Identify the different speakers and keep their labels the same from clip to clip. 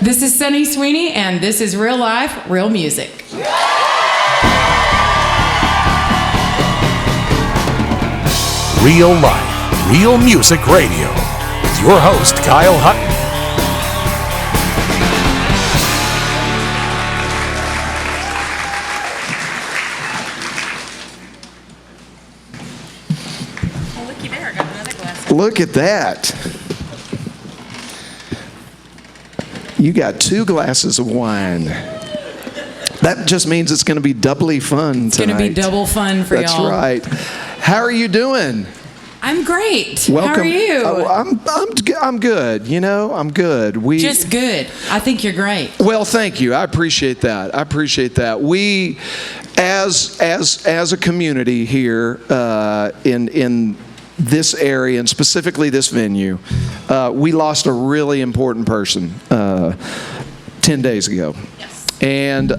Speaker 1: This is Sunny Sweeney, and this is Real Life, Real Music.
Speaker 2: Real Life, Real Music Radio with your host, Kyle Hutton.
Speaker 1: Oh, looky there, I got another glass.
Speaker 3: Look at that. You got 2 glasses of wine. That just means it's going to be doubly fun tonight.
Speaker 1: It's going to be double fun for
Speaker 3: That's
Speaker 1: y'all.
Speaker 3: That's right. How are you doing?
Speaker 1: I'm great.
Speaker 3: Welcome.
Speaker 1: How are you?
Speaker 3: Oh, I'm good. You know, I'm good.
Speaker 1: Just good. I think you're great.
Speaker 3: Well, thank you. I appreciate that. We, as a community here in this area and specifically this venue, we lost a really important person 10 days ago.
Speaker 1: Yes.
Speaker 3: And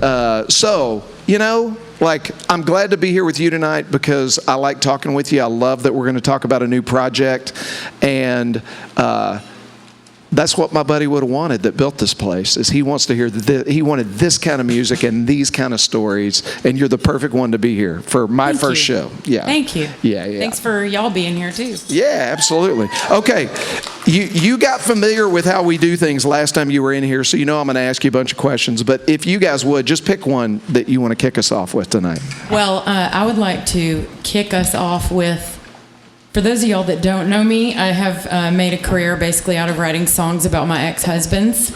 Speaker 3: so, you know, like, I'm glad to be here with you tonight because I like talking with you. I love that we're going to talk about a new project. And that's what my buddy would have wanted that built this place, is he wants to hear he wanted this kind of music and these kind of stories. And you're the perfect one to be here for my first show. Yeah.
Speaker 1: Thank you.
Speaker 3: Yeah.
Speaker 1: Thanks for y'all being here, too.
Speaker 3: Yeah, absolutely. Okay. You got familiar with how we do things last time you were in here, so you know I'm going to ask you a bunch of questions. But if you guys would, just pick one that you want to kick us off with tonight.
Speaker 1: Well, I would like to kick us off with, for those of y'all that don't know me, I have made a career basically out of writing songs about my ex-husbands.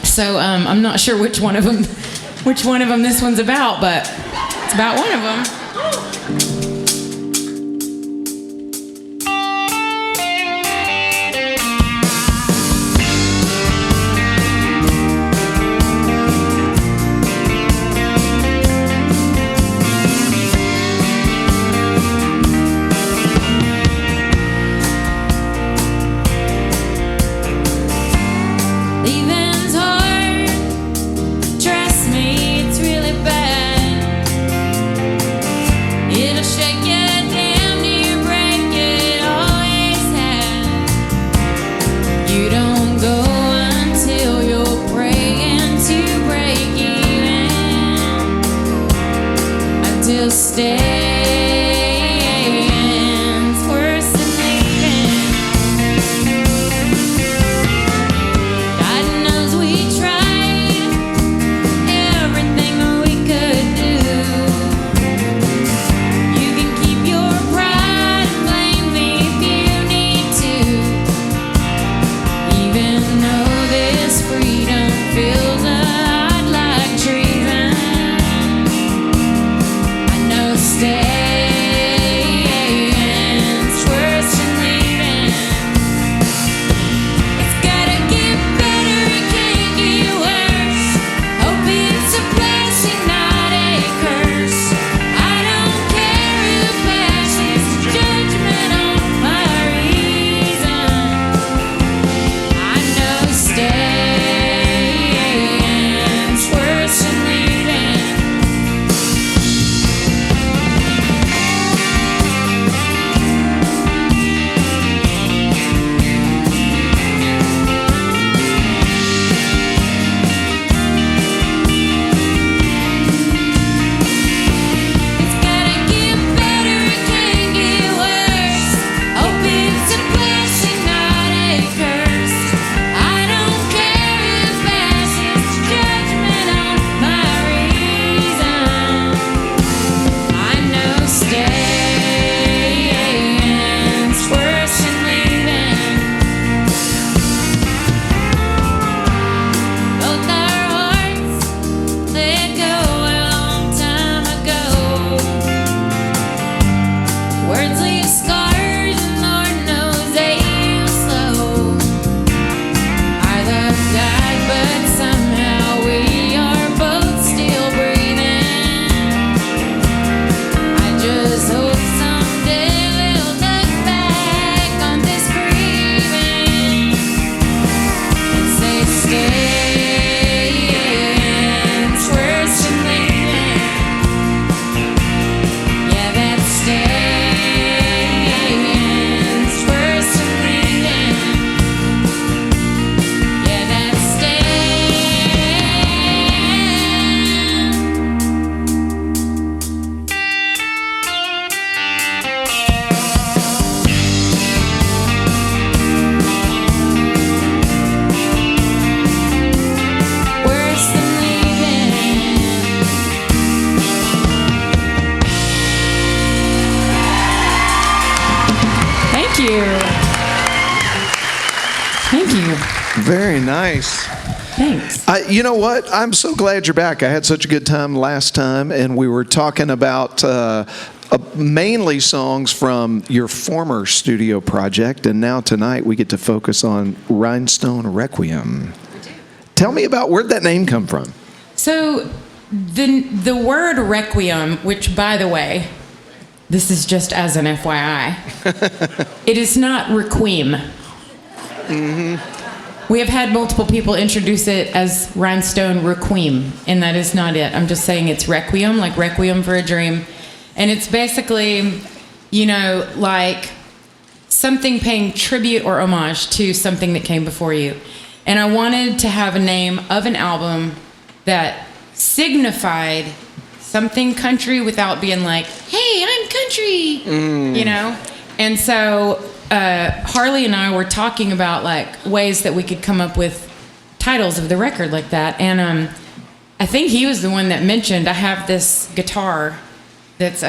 Speaker 1: So I'm not sure which one of them this one's about, but it's about one of them.
Speaker 4: Leaving's hard, trust me, it's really bad. It'll
Speaker 1: Thank you. Thank you.
Speaker 3: Very nice.
Speaker 1: Thanks.
Speaker 3: You know what? I'm so glad you're back. I had such a good time last time, and we were talking about mainly songs from your former studio project, and now tonight we get to focus on Rhinestone Requiem. Tell me about where'd that name come from?
Speaker 1: So the word requiem, which, by the way, this is just as an FYI, it is not requiem. We have had multiple people introduce it as Rhinestone Requiem, and that is not it. I'm just saying it's Requiem, like Requiem for a Dream. And it's basically, you know, like something paying tribute or homage to something that came before you. And I wanted to have a name of an album that signified something country without being like, hey, I'm country, you know? And so Harley and I were talking about like ways that we could come up with titles of the record like that. And I think he was the one that mentioned, I have this guitar that's,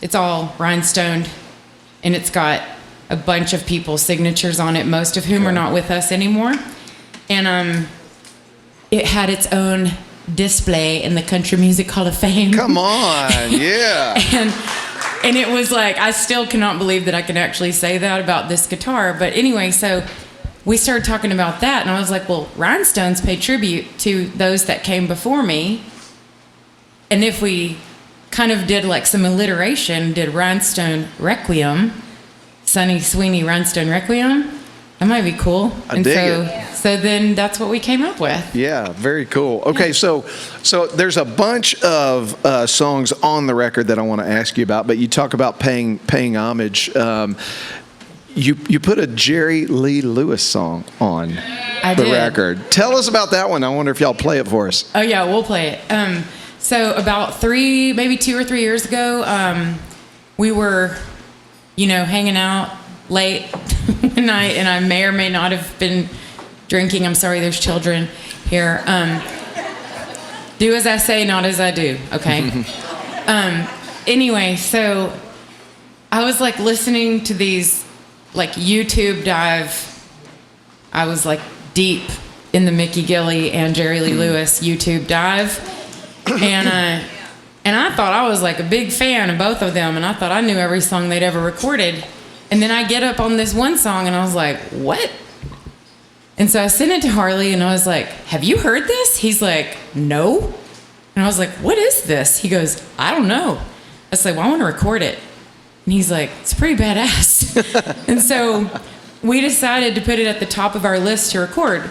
Speaker 1: it's all rhinestoned, and it's got a bunch of people's signatures on it, most of whom are not with us anymore. And it had its own display in the Country Music Hall of Fame.
Speaker 3: Come on, yeah.
Speaker 1: And it was like, I still cannot believe that I can actually say that about this guitar. But anyway, so we started talking about that, and I was like, well, rhinestones pay tribute to those that came before me. And if we kind of did like some alliteration, did Rhinestone Requiem, Sunny Sweeney Rhinestone Requiem, that might be cool.
Speaker 3: I dig it.
Speaker 1: So then that's what we came up with.
Speaker 3: Yeah, very cool. Okay, so there's a bunch of songs on the record that I want to ask you about, but you talk about paying homage. You put a Jerry Lee Lewis song on the record. Tell us about that one. I wonder if y'all play it for us.
Speaker 1: Oh yeah, we'll play it. So about maybe 2 or 3 years ago, we were, hanging out late one night, and I may or may not have been drinking. I'm sorry, there's children here. Do as I say, not as I do, okay? Anyway, so I was like listening to these like YouTube dive. I was like deep in the Mickey Gilley and Jerry Lee Lewis YouTube dive. And I thought I was like a big fan of both of them, and I thought I knew every song they'd ever recorded. And then I get up on this one song, and I was like, what? And so I sent it to Harley, and I was like, have you heard this? He's like, no. And I was like, what is this? He goes, I don't know. I was like, well, I want to record it. And he's like, it's pretty badass. And so we decided to put it at the top of our list to record.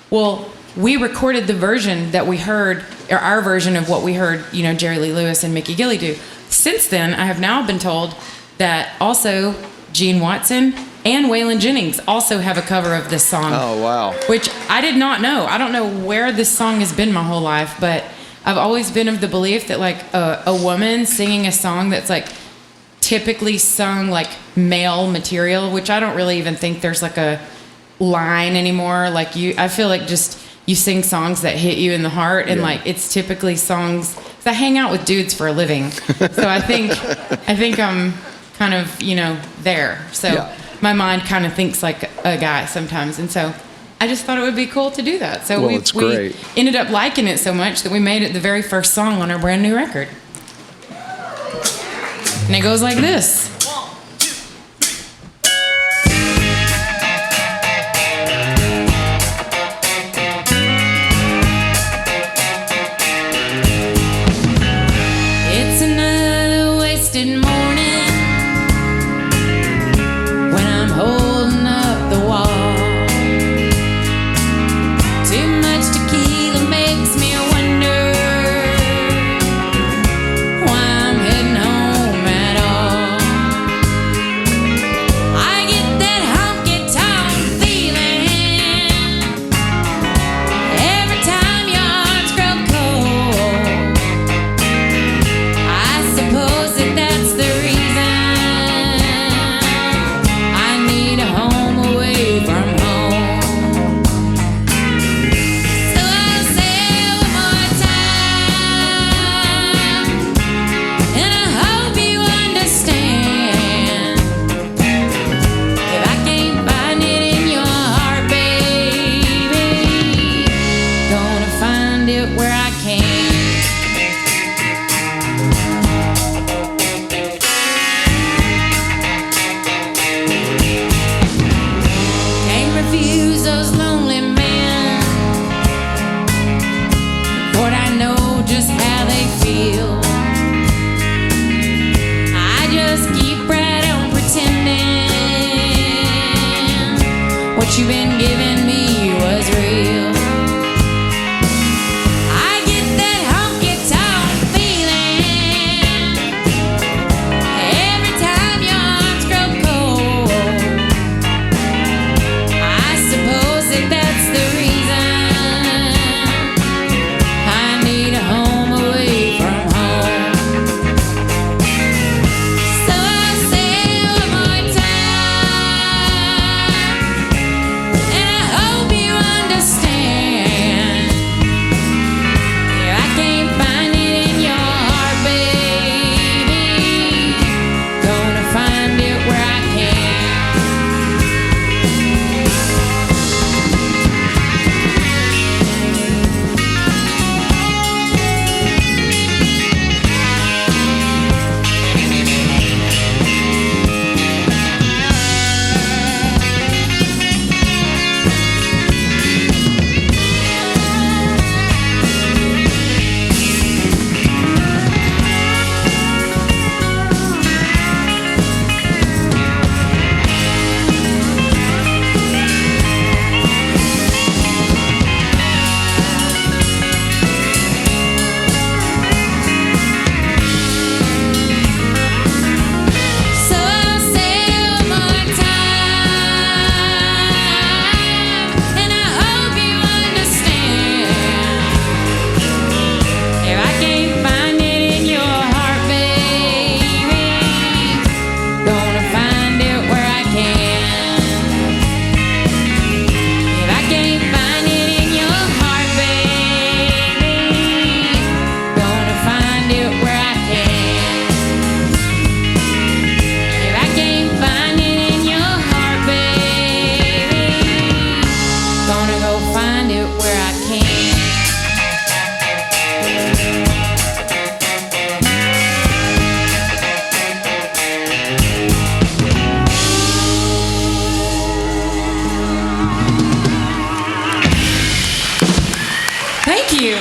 Speaker 1: Well, we recorded the version that we heard, or our version of what we heard, Jerry Lee Lewis and Mickey Gilley do. Since then, I have now been told that also Gene Watson and Waylon Jennings also have a cover of this song.
Speaker 3: Oh, wow.
Speaker 1: Which I did not know. I don't know where this song has been my whole life, but I've always been of the belief that like a woman singing a song that's like typically sung like male material, which I don't really even think there's like a line anymore. Like I feel like just you sing songs that hit you in the heart, and like it's typically songs. 'Cause I hang out with dudes for a living, so I think I'm kind of there. So my mind kind of thinks like a guy sometimes, and so I just thought it would be cool to do that. So we ended up liking it so much that we made it the very first song on our brand new record, and it goes like this. what you've been giving me was real. I get that honky tonk feeling every time your arms grow cold. I suppose that's the reason I need a home away from home. So I'll say it one more time, and I hope you understand. Yeah, I can't find it in your heart, baby. Gonna find it where I can. So I'll say it one more time, and I hope you understand. If I can't find it in your heart, baby, gonna find it where I can. If I can't find it in your heart, baby, gonna find it where I can. If I can't find it in your heart, baby, gonna go find it where I can. Thank you.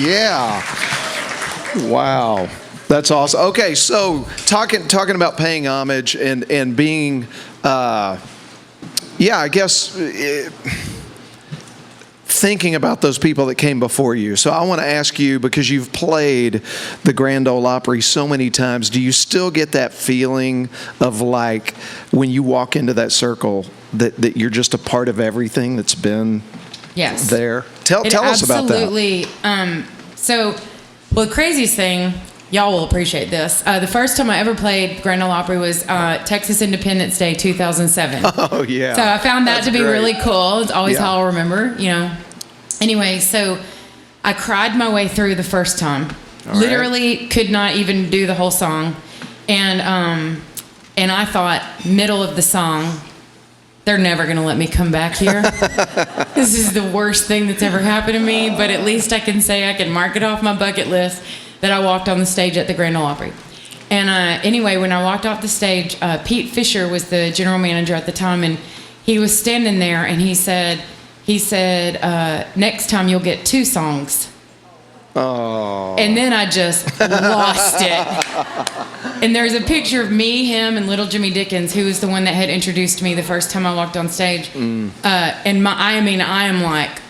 Speaker 3: Yeah. Wow. That's awesome. Okay, so talking about paying homage and being, I guess, thinking about those people that came before you. So I want to ask you, because you've played the Grand Ole Opry so many times, do you still get that feeling of like when you walk into that circle that you're just a part of everything that's been
Speaker 1: Yes.
Speaker 3: there? Tell us about that.
Speaker 1: Absolutely. The craziest thing, y'all will appreciate this. The first time I ever played Grand Ole Opry was Texas Independence Day 2007.
Speaker 3: Oh, yeah.
Speaker 1: So I found that
Speaker 3: That's
Speaker 1: to be
Speaker 3: great.
Speaker 1: really cool. It's always
Speaker 3: Yeah.
Speaker 1: how I'll remember, Anyway, so I cried my way through the first time.
Speaker 3: All right.
Speaker 1: Literally could not even do the whole song. And I thought, middle of the song, they're never going to let me come back here. This is the worst thing that's ever happened to me, but at least I can say I can mark it off my bucket list that I walked on the stage at the Grand Ole Opry. And anyway, when I walked off the stage, Pete Fisher was the general manager at the time, and he was standing there, and he said, next time you'll get 2 songs.
Speaker 3: Oh.
Speaker 1: And then I just lost it. And there's a picture of me, him, and little Jimmy Dickens, who was the one that had introduced me the first time I walked on stage. And I am like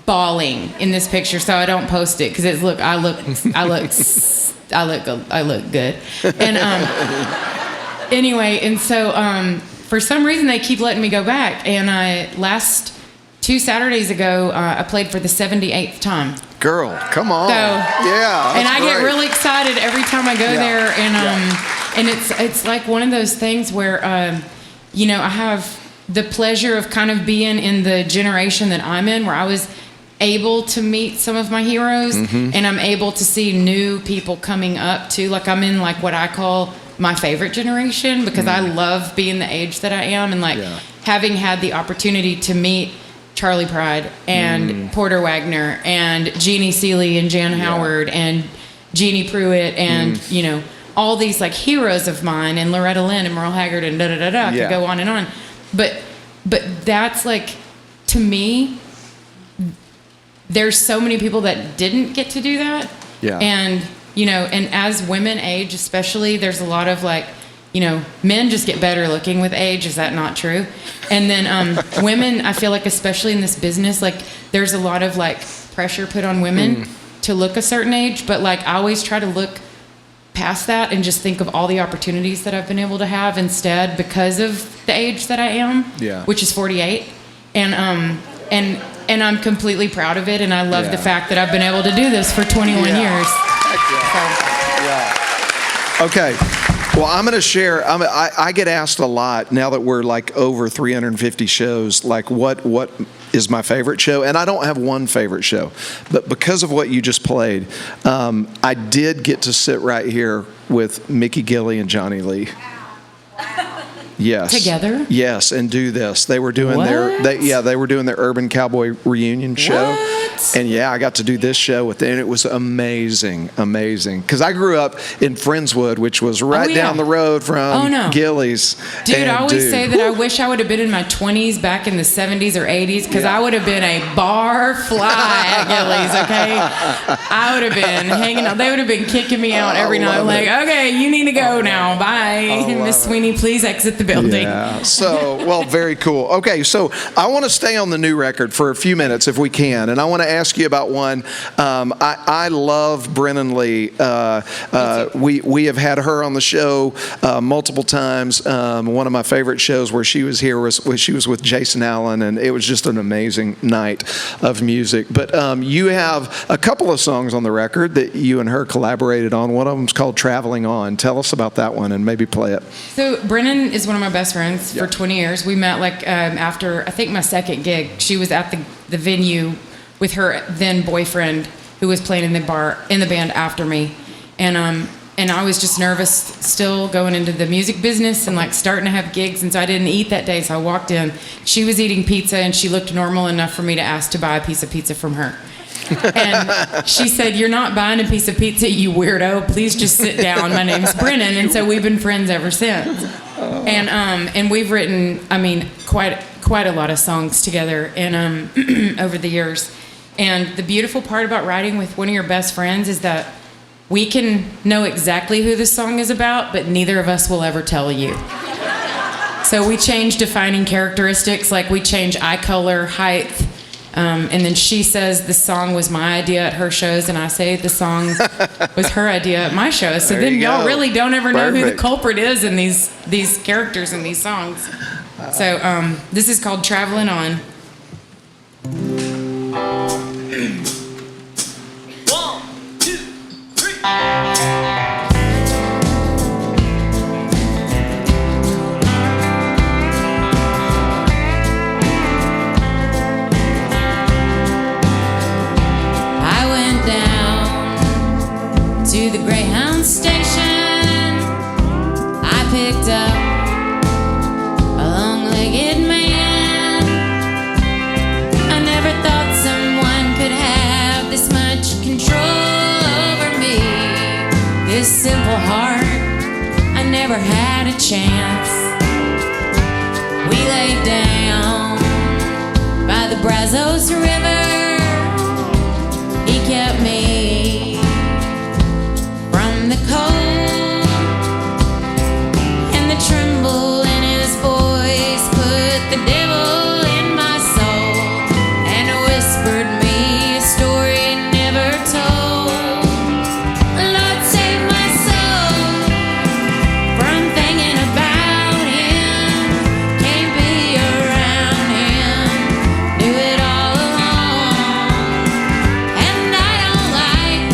Speaker 1: bawling in this picture, so I don't post it because I look good. And anyway, and so for some reason they keep letting me go back. And last 2 Saturdays ago, I played for the 78th time.
Speaker 3: Girl, come on.
Speaker 1: So,
Speaker 3: yeah.
Speaker 1: And I get
Speaker 3: great.
Speaker 1: really excited every time I go there, and it's like one of those things where I have the pleasure of kind of being in the generation that I'm in, where I was able to meet some of my heroes, and I'm able to see new people coming up too. Like I'm in like what I call my favorite generation, because I love being the age that I am, and having had the opportunity to meet Charlie Pride and Porter Wagner and Jeannie Seeley and Jan Howard and Jeannie Pruitt and all these like heroes of mine, and Loretta Lynn and Merle Haggard and I could go on and on, but that's like, to me, there's so many people that didn't get to do that, and and as women age especially, there's a lot of like men just get better looking with age. Is that not true? And then women, I feel like, especially in this business, like there's a lot of like pressure put on women to look a certain age. But like I always try to look past that and just think of all the opportunities that I've been able to have instead because of the age that I am, which is 48. And I'm completely proud of it. And I love the fact that I've been able to do this for 21 years.
Speaker 3: Okay. Well, I'm going to share. I get asked a lot now that we're like over 350 shows, like what is my favorite show? And I don't have one favorite show, but because of what you just played, I did get to sit right here with Mickey Gilley and Johnny Lee. Yes.
Speaker 1: Together?
Speaker 3: Yes, and do this. They were doing they were doing their Urban Cowboy reunion show.
Speaker 1: What?
Speaker 3: And I got to do this show with them, and it was amazing. Because I grew up in Friendswood, which was right down the road from Gilley's.
Speaker 1: Dude, I always say that I wish I would have been in my 20s back in the 70s or 80s, because I would have been a bar fly at Gilley's, okay? I would have been hanging out. They would have been kicking me out every night. Like, okay, you need to go now. Bye. Miss Sweeney, please exit the building.
Speaker 3: Yeah. So, well, very cool. Okay, so I want to stay on the new record for a few minutes if we can, and I want to ask you about one. I love Brennan Lee. We have had her on the show multiple times. One of my favorite shows where she was here was she was with Jason Allen, and it was just an amazing night of music. But you have a couple of songs on the record that you and her collaborated on. One of them is called Traveling On. Tell us about that one and maybe play it.
Speaker 1: So Brennan is one of my best friends for 20 years. We met like after, I think, my second gig. She was at the venue with her then boyfriend who was playing in the band after me. And I was just nervous still going into the music business and like starting to have gigs. And so I didn't eat that day. So I walked in. She was eating pizza and she looked normal enough for me to ask to buy a piece of pizza from her. And she said, "You're not buying a piece of pizza, you weirdo. Please just sit down. My name's Brennan." And so we've been friends ever since. And we've written, quite a lot of songs together and over the years. And the beautiful part about writing with one of your best friends is that we can know exactly who the song is about, but neither of us will ever tell you. So we change defining characteristics, like we change eye color, height. And then she says the song was my idea at her shows, and I say the song was her idea at my shows. So then y'all really don't ever know who the culprit is in these characters in these songs. So this is called Traveling On.
Speaker 4: 1, 2, 3.
Speaker 1: To the Greyhound station, I picked up a long-legged man. I never thought someone could have this much control over me. This simple heart, I never had a chance. We laid down by the Brazos River. He kept me from the cold, and the tremble in his voice put the devil in my soul and whispered me a story never told. Lord, save my soul from thinking about him. Can't be around him, knew it all along. And I don't like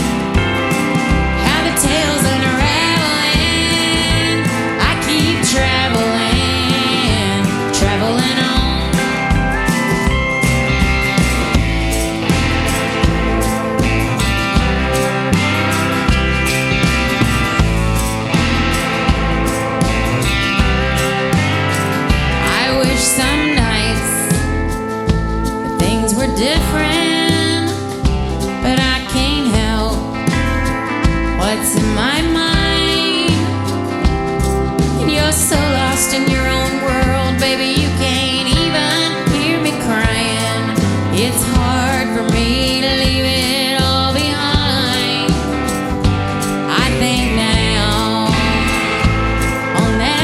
Speaker 1: how the tale's unraveling. I keep traveling, traveling on. I wish some nights that things were different, but I can't help what's in my mind. And you're so lost in your own world, baby, you can't even hear me crying. It's hard for me to leave it all behind. I think now on that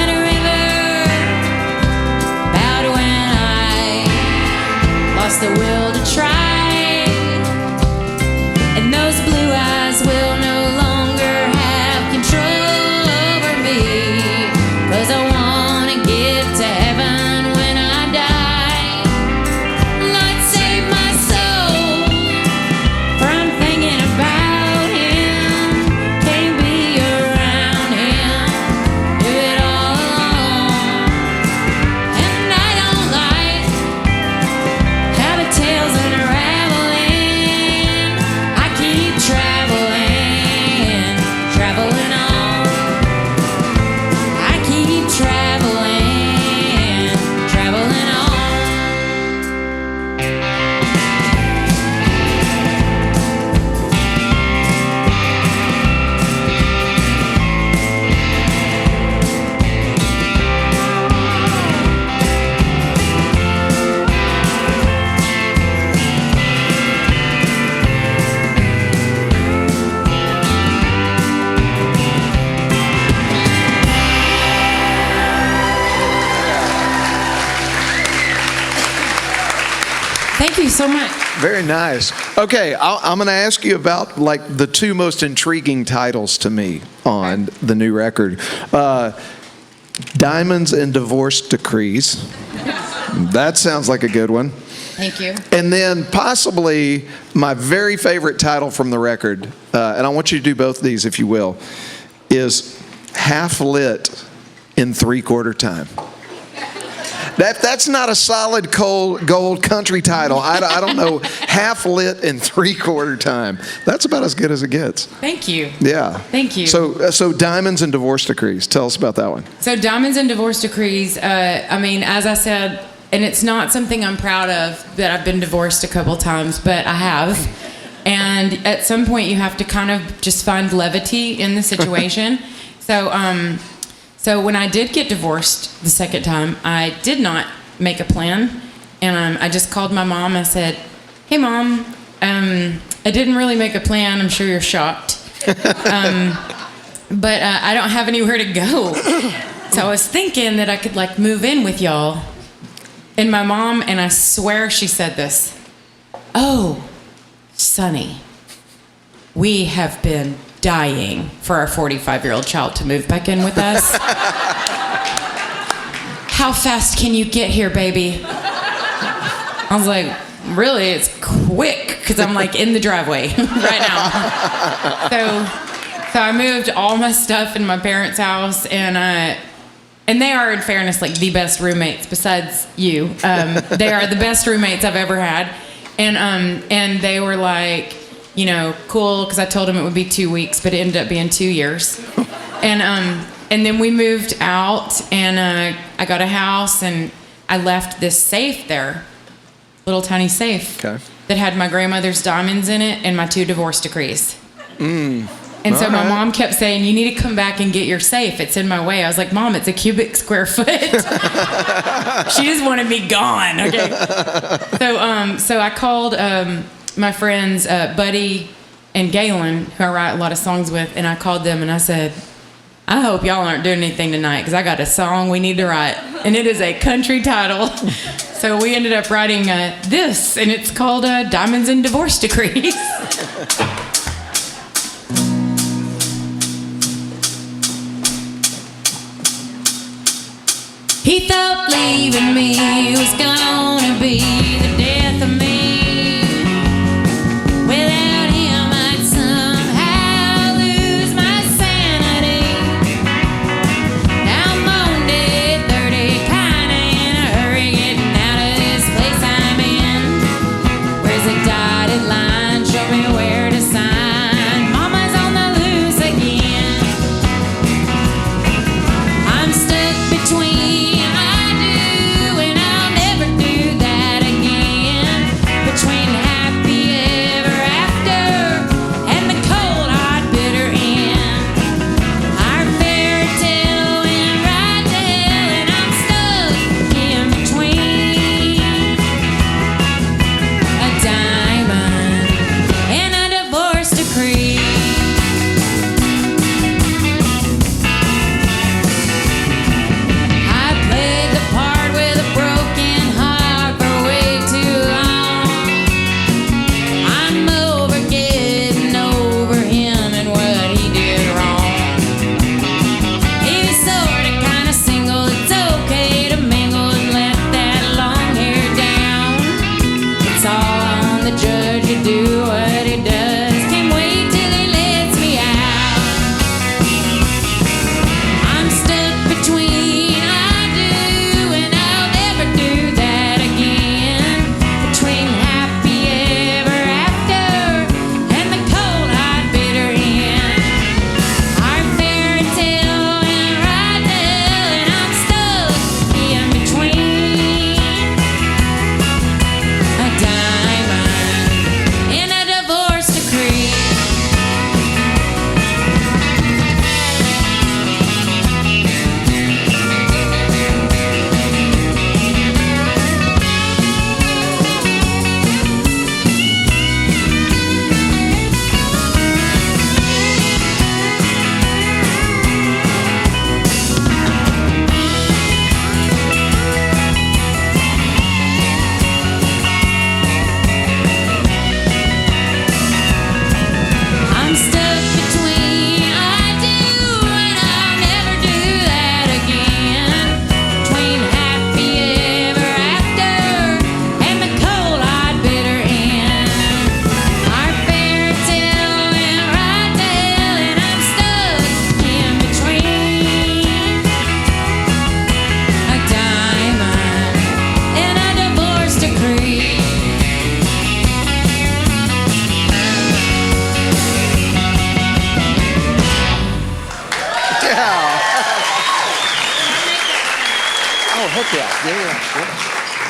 Speaker 1: Thank you so much.
Speaker 3: Very nice. Okay, I'm going to ask you about like the two most intriguing titles to me on the new record. Diamonds and Divorce Decrees. That sounds like a good one.
Speaker 1: Thank you.
Speaker 3: And then possibly my very favorite title from the record, and I want you to do both of these if you will, is Half Lit in Three-Quarter Time. That's not a solid gold country title. I don't know. Half Lit in Three-Quarter Time. That's about as good as it gets.
Speaker 1: Thank you.
Speaker 3: Yeah.
Speaker 1: Thank you.
Speaker 3: So Diamonds and Divorce Decrees. Tell us about that one.
Speaker 1: So Diamonds and Divorce Decrees, I mean, as I said, and it's not something I'm proud of that I've been divorced a couple times, but I have. And at some point you have to kind of just find levity in the situation. So when I did get divorced the second time, I did not make a plan. And I just called my mom. I said, hey, Mom, I didn't really make a plan. I'm sure you're shocked. But I don't have anywhere to go. So I was thinking that I could, like, move in with y'all. And my mom, and I swear she said this, oh, Sunny, we have been dying for our 45-year-old child to move back in with us. How fast can you get here, baby? I was like, really? It's quick, because I'm like in the driveway right now. So I moved all my stuff in my parents' house, and they are, in fairness, like the best roommates besides you. They are the best roommates I've ever had, and they were like, you know, cool, because I told them it would be 2 weeks, but it ended up being 2 years. And then we moved out, and I got a house, and I left this safe there, little tiny safe, that had my grandmother's diamonds in it and my 2 divorce decrees. And so my mom kept saying, you need to come back and get your safe. It's in my way. I was like, Mom, it's a cubic square foot. She just wanted me gone. Okay. So I called my friends Buddy and Galen, who I write a lot of songs with, and I called them and I said, I hope y'all aren't doing anything tonight, because I got a song we need to write, and it is a country title. So we ended up writing this, and it's called Diamonds and Divorce Decrees. He thought leaving me was gonna be the death of me. Without him, I'd somehow lose my sanity. Now I'm on day 30, kinda in a hurry, getting out of this place I'm in. Where's the dotted line? Show me where to sign. Mama's on the loose again. I'm stuck between I do and I'll never do that again.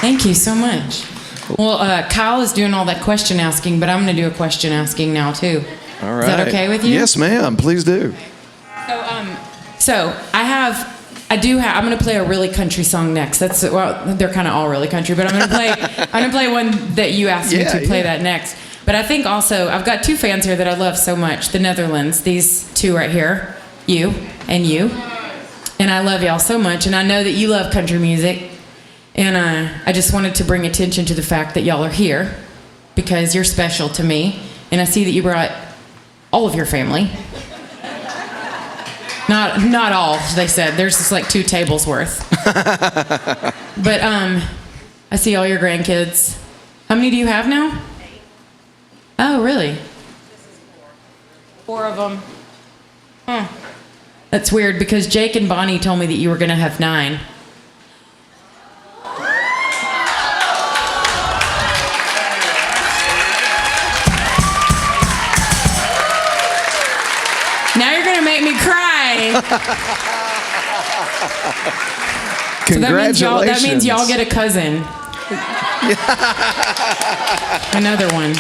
Speaker 1: Thank you so much. Well, Kyle is doing all that question asking, but I'm going to do a question asking now too.
Speaker 3: All right.
Speaker 1: Is that okay with you?
Speaker 3: Yes, ma'am. Please do.
Speaker 1: So I'm going to play a really country song next. They're kind of all really country, but I'm going to play one that you asked me to play that next. But I think also I've got two fans here that I love so much. The Netherlands, these two right here, you and you. And I love y'all so much, and I know that you love country music. And I just wanted to bring attention to the fact that y'all are here because you're special to me. And I see that you brought all of your family. Not all, they said. There's just like 2 tables worth. But I see all your grandkids. How many do you have now?
Speaker 5: 8.
Speaker 1: Oh, really?
Speaker 5: This is 4.
Speaker 1: 4 of them. Huh. That's weird because Jake and Bonnie told me that you were going to have 9. Now you're going to make me cry.
Speaker 3: Congratulations.
Speaker 1: That means y'all get a cousin. Another one.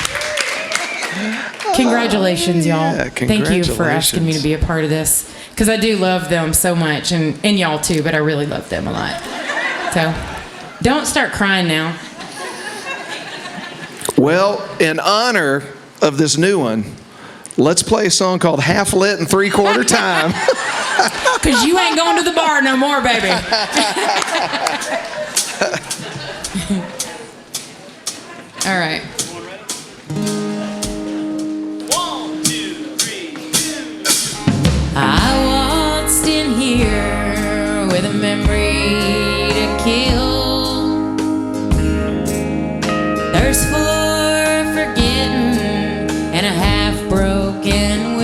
Speaker 1: Congratulations, y'all.
Speaker 3: Yeah,
Speaker 1: Thank you for asking me to be a part of this. Because I do love them so much, and y'all too, but I really love them a lot. So, don't start crying now.
Speaker 3: Well, in honor of this new one, let's play a song called Half Lit and 3/4 Time.
Speaker 1: Because you ain't going to the bar no more, baby. All right.
Speaker 4: 1, 2, 3, 2.
Speaker 1: I waltzed in here with a memory to kill. Thirst for forgetting and a half-broken will.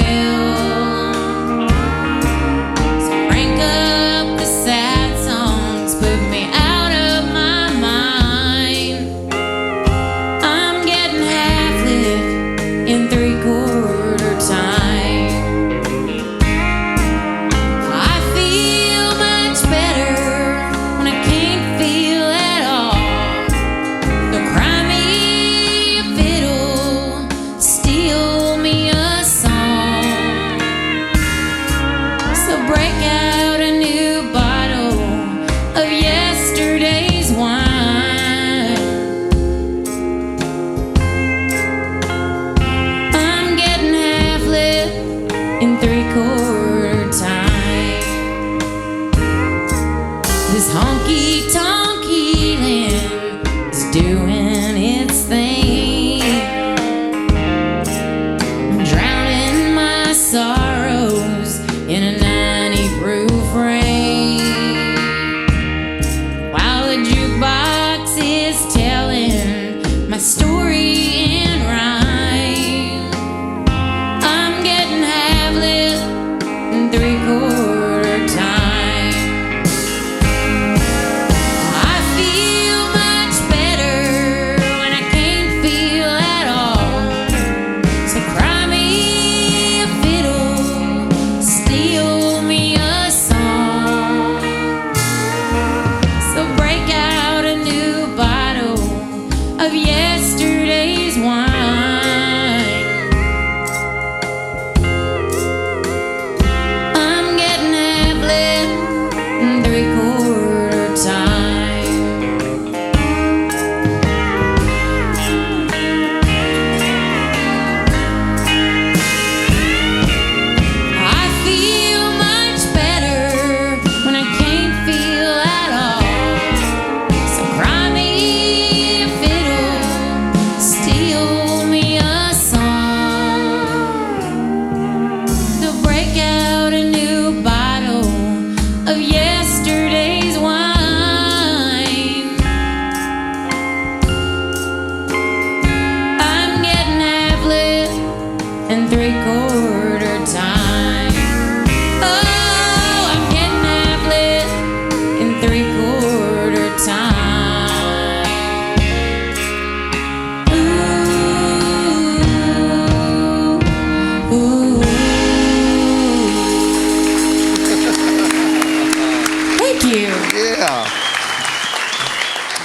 Speaker 1: So crank up the sad songs, put me out of my mind. I'm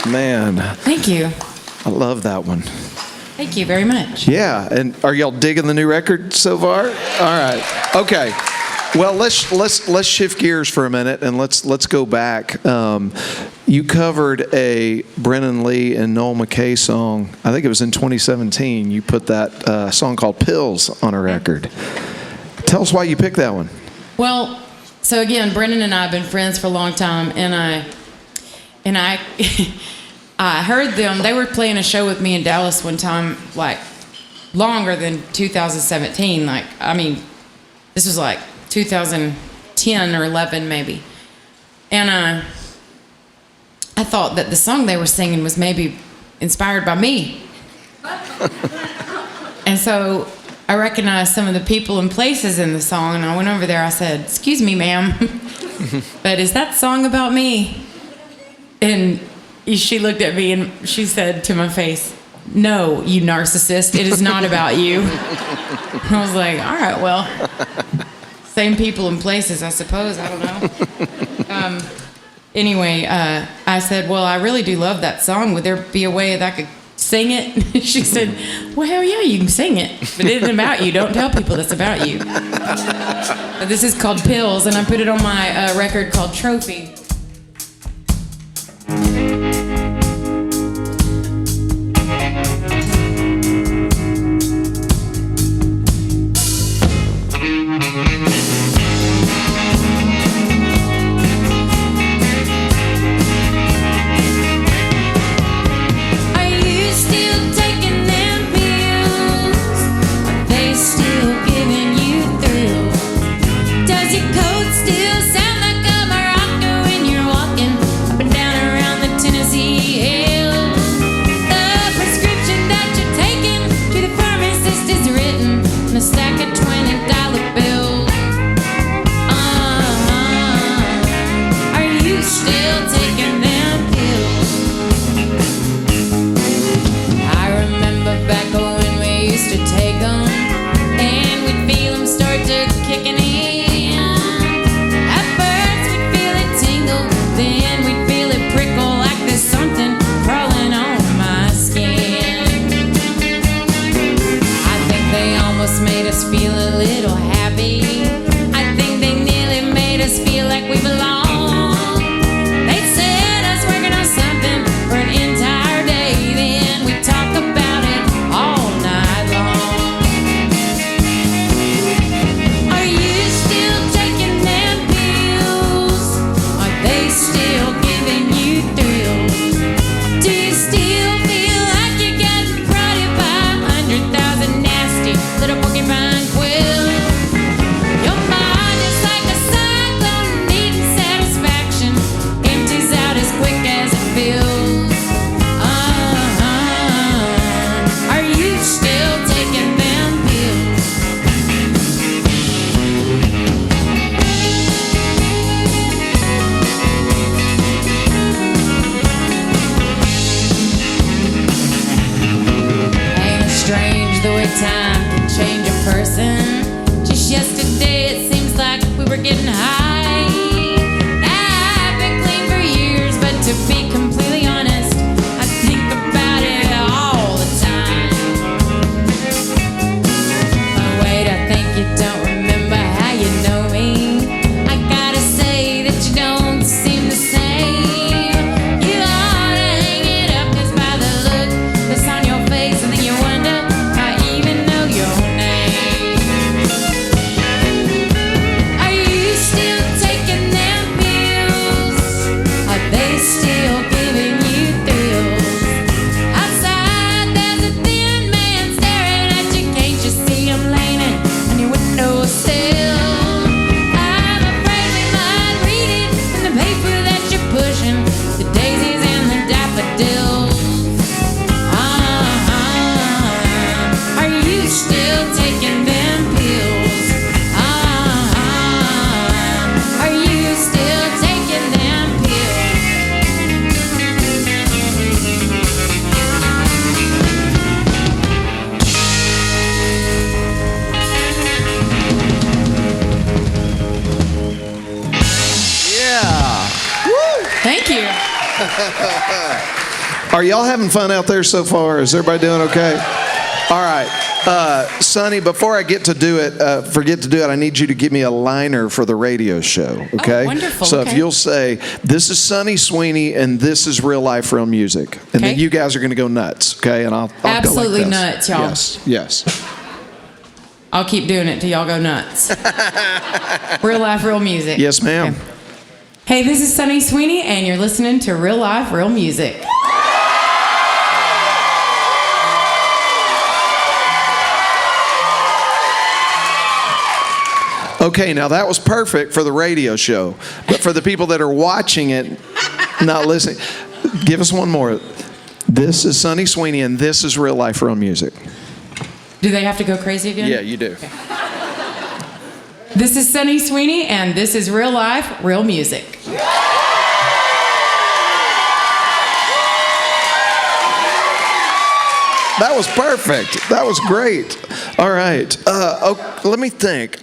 Speaker 3: Man,
Speaker 1: Thank you.
Speaker 3: I love that one.
Speaker 1: Thank you very much.
Speaker 3: Yeah, and are y'all digging the new record so far? All right. Okay. Well, let's shift gears for a minute and let's go back. You covered a Brennan Lee and Noel McKay song. I think it was in 2017. You put that song called "Pills" on a record. Tell us why you picked that one.
Speaker 1: Well, so again, Brendan and I have been friends for a long time, and I I heard them. They were playing a show with me in Dallas one time, like longer than 2017. Like, I mean, this was like 2010 or 11 maybe. And I thought that the song they were singing was maybe inspired by me. And so I recognized some of the people and places in the song, and I went over there. I said, "Excuse me, ma'am, but is that song about me?" And she looked at me and she said to my face, "No, you narcissist, it is not about you." I was like, all right, well, same people and places, I suppose. I don't know. Anyway, I said, "Well, I really do love that song. Would there be a way that I could sing it?" She said, "Well, hell yeah, you can sing it. But it isn't about you. Don't tell people it's about you." But this is called "Pills," and I put it on my record called "Trophy."
Speaker 3: Are y'all having fun out there so far? Is everybody doing okay? All right. Sunny, before I forget to do it, I need you to give me a liner for the radio show, okay?
Speaker 1: Oh, wonderful.
Speaker 3: So
Speaker 1: okay.
Speaker 3: if you'll say, this is Sunny Sweeney and this is real life, real music. And then
Speaker 1: Okay.
Speaker 3: you guys are going to go nuts, okay? And I'll
Speaker 1: Absolutely
Speaker 3: go like this.
Speaker 1: nuts, y'all.
Speaker 3: Yes.
Speaker 1: I'll keep doing it till y'all go nuts. Real life, real music.
Speaker 3: Yes, ma'am.
Speaker 1: Okay. Hey, this is Sunny Sweeney, and you're listening to Real Life, Real Music.
Speaker 3: Okay, now that was perfect for the radio show. But for the people that are watching it, not listening, give us one more. This is Sunny Sweeney, and this is real life, real music.
Speaker 1: Do they have to go crazy again?
Speaker 3: Yeah, you do.
Speaker 1: Okay. This is Sunny Sweeney, and this is Real Life, Real Music.
Speaker 3: That was perfect. That was great. All right. Let me think.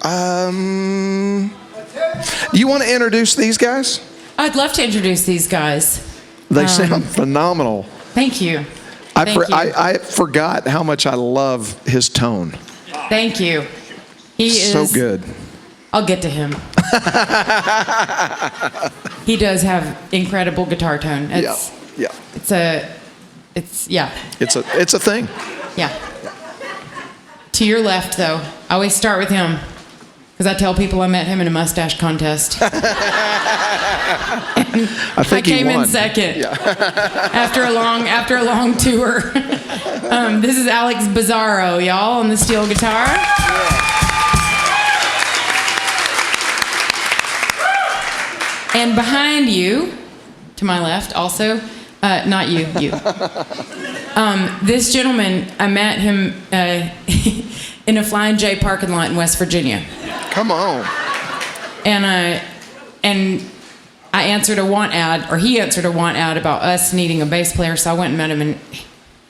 Speaker 3: You want to introduce these guys?
Speaker 1: I'd love to introduce these guys.
Speaker 3: They sound phenomenal.
Speaker 1: Thank you.
Speaker 3: I
Speaker 1: Thank you.
Speaker 3: I forgot how much I love his tone.
Speaker 1: Thank you. He is
Speaker 3: So good.
Speaker 1: I'll get to him. He does have incredible guitar tone.
Speaker 3: Yeah.
Speaker 1: It's yeah.
Speaker 3: It's a thing.
Speaker 1: Yeah. To your left, though, I always start with him because I tell people I met him in a mustache contest.
Speaker 3: I think he
Speaker 1: came
Speaker 3: won.
Speaker 1: in second
Speaker 3: Yeah.
Speaker 1: after a long tour. This is Alex Bizarro, y'all, on the steel guitar. And behind you, to my left, also, not you. This gentleman, I met him in a Flying J parking lot in West Virginia.
Speaker 3: Come on.
Speaker 1: And I answered a want ad, or he answered a want ad about us needing a bass player, so I went and met him, and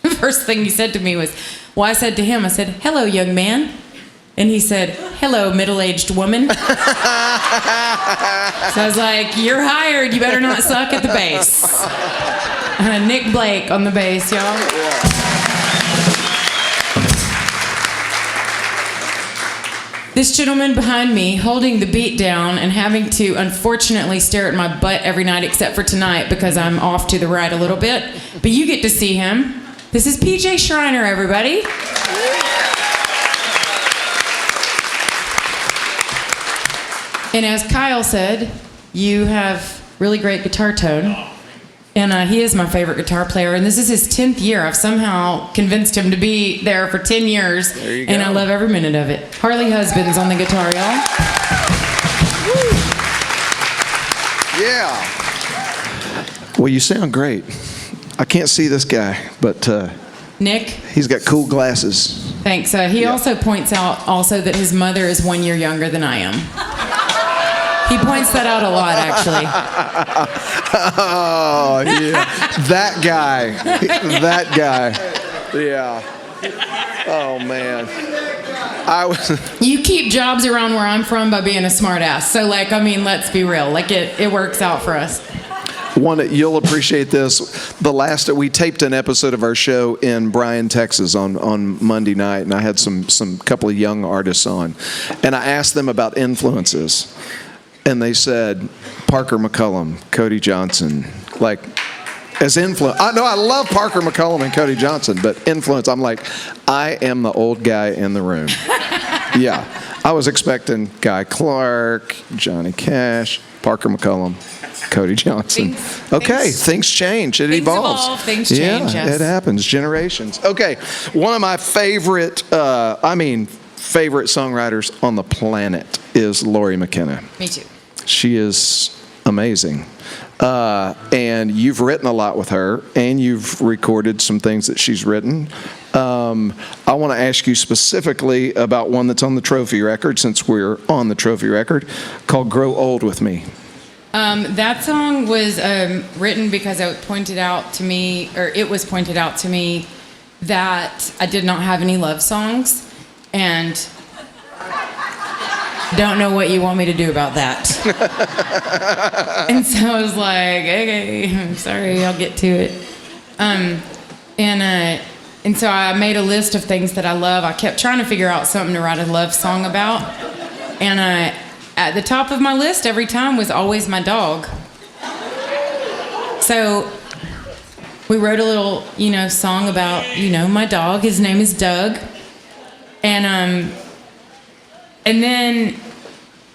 Speaker 1: the first thing he said to me was, well, I said to him, I said, hello, young man. And he said, hello, middle-aged woman. So I was like, you're hired, you better not suck at the bass. Nick Blake on the bass, y'all. This gentleman behind me holding the beat down and having to unfortunately stare at my butt every night except for tonight because I'm off to the right a little bit. But you get to see him. This is PJ Schreiner, everybody. And as Kyle said, you have really great guitar tone. And he is my favorite guitar player. And this is his 10th year. I've somehow convinced him to be there for 10 years.
Speaker 3: There you go.
Speaker 1: And I love every minute of it. Harley Husband's on the guitar, y'all.
Speaker 3: Yeah. Well, you sound great. I can't see this guy, but
Speaker 1: Nick,
Speaker 3: he's got cool glasses.
Speaker 1: thanks. He also points out also that his mother is 1 year younger than I am. He points that out a lot, actually.
Speaker 3: Oh, yeah. That guy. That guy. Yeah. Oh, man.
Speaker 1: You keep jobs around where I'm from by being a smart ass. So, like, I mean, let's be real. Like, it works out for us.
Speaker 3: You'll appreciate this. We taped an episode of our show in Bryan, Texas on Monday night, and I had some couple of young artists on. And I asked them about influences. And they said, Parker McCullum, Cody Johnson, like, as influence. I know I love Parker McCullum and Cody Johnson, but influence, I'm like, I am the old guy in the room. Yeah. I was expecting Guy Clark, Johnny Cash, Parker McCullum, Cody Johnson. Things change. It evolves.
Speaker 1: Things change, yes.
Speaker 3: It happens. Generations. Okay. One of my favorite songwriters on the planet is Lori McKenna.
Speaker 1: Me too.
Speaker 3: She is amazing. And you've written a lot with her, and you've recorded some things that she's written. I want to ask you specifically about one that's on the Trophy record, since we're on the Trophy record, called Grow Old With Me.
Speaker 1: That song was written because it was pointed out to me that I did not have any love songs, and don't know what you want me to do about that. And so I was like, okay, I'm sorry, I'll get to it. And so I made a list of things that I love. I kept trying to figure out something to write a love song about. And at the top of my list every time was always my dog. So we wrote a little, song about, my dog. His name is Doug. And then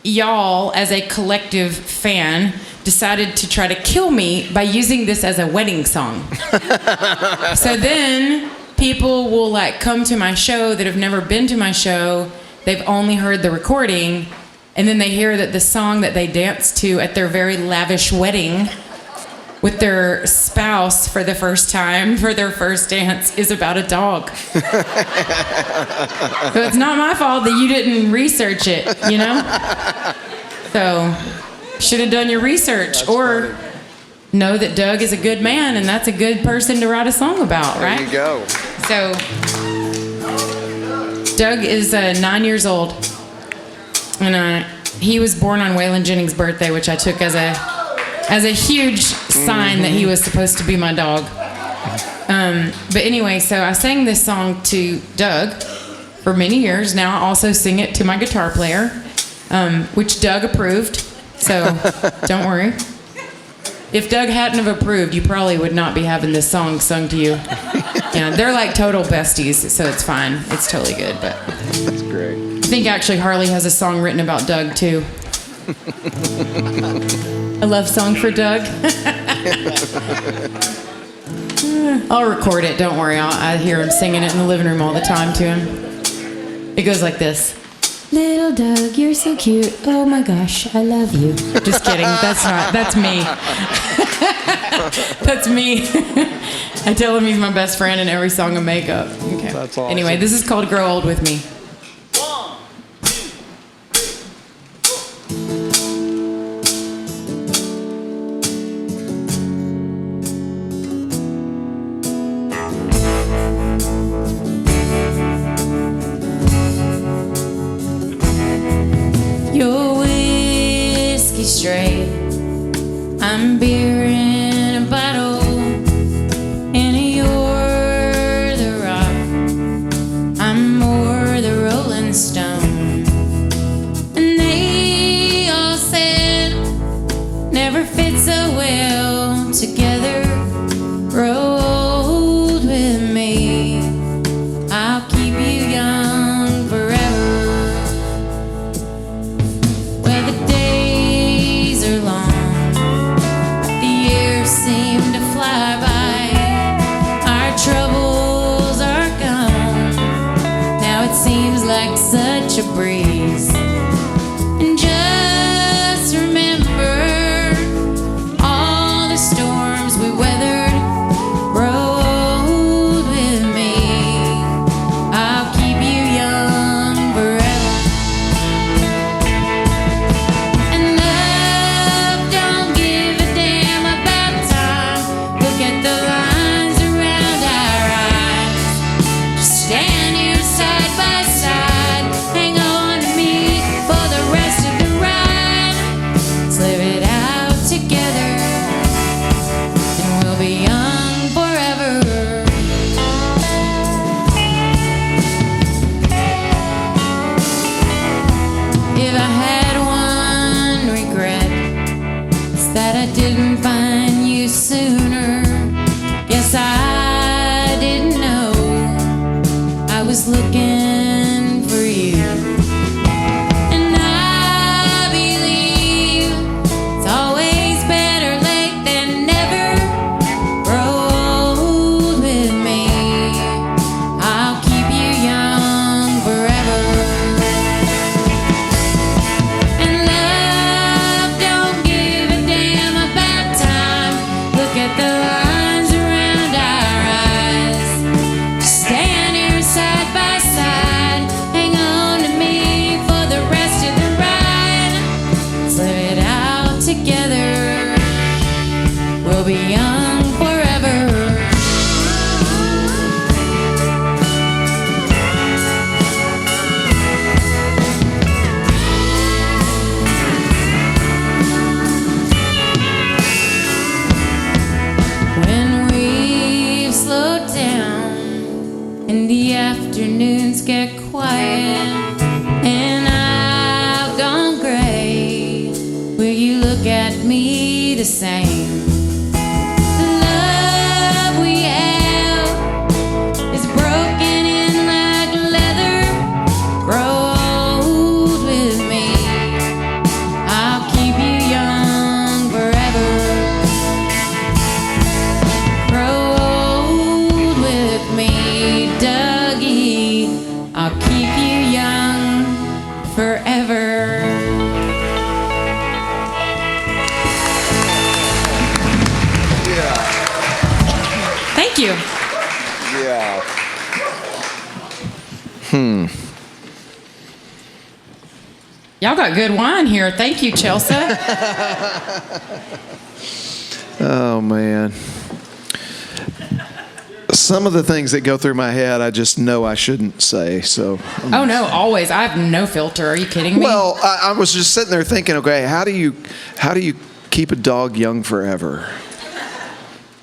Speaker 1: y'all, as a collective fan, decided to try to kill me by using this as a wedding song. So then people will come to my show that have never been to my show. They've only heard the recording, and then they hear that the song that they danced to at their very lavish wedding with their spouse for the first time for their first dance is about a dog. So it's not my fault that you didn't research it, So should have done your research.
Speaker 3: That's
Speaker 1: or
Speaker 3: funny.
Speaker 1: Know that Doug is a good man, and that's a good person to write a song about, right?
Speaker 3: There you go.
Speaker 1: So Doug is 9 years old, and he was born on Waylon Jennings' birthday, which I took as a huge sign that he was supposed to be my dog. But anyway, so I sang this song to Doug for many years. Now I also sing it to my guitar player, which Doug approved. So don't worry. If Doug hadn't have approved, you probably would not be having this song sung to you. They're like total besties, so it's fine. It's totally good. But
Speaker 3: That's great.
Speaker 1: I think actually Harley has a song written about Doug too. A love song for Doug. I'll record it. Don't worry. I hear him singing it in the living room all the time to him. It goes like this. Little Doug, you're so cute. Oh my gosh, I love you. Just kidding. That's me. That's me. I tell him he's my best friend in every song I make up. Okay.
Speaker 3: That's awesome.
Speaker 1: Anyway, this is called Grow Old With Me.
Speaker 4: 1, 2, 3.
Speaker 1: Your whiskey straight. I'm beer in a bottle. And you're the rock. I'm more the Rolling Stone. And they all said never fit so well together. Grow old with me. I'll keep you young forever. Well, the days are long, the years seem to fly by. Our troubles are gone, now it seems like such a breeze. And just remember all the storms we weathered. Grow old with me. I'll keep you young forever. And love don't give a damn about time. Look at the lines around our eyes. Just stand here side by side. Hang on to me. and the afternoons get quiet, and I've gone gray. Will you look at me the same? The love we have is broken in like leather. Grow old with me. I'll keep you young forever. Grow old with me, Dougie. I'll keep you young forever. Thank you.
Speaker 3: Yeah.
Speaker 1: Y'all got good wine here. Thank you, Chelsea.
Speaker 3: Oh, man. Some of the things that go through my head, I just know I shouldn't say. So.
Speaker 1: Oh no, always. I have no filter. Are you kidding me?
Speaker 3: Well, I was just sitting there thinking, okay, how do you keep a dog young forever?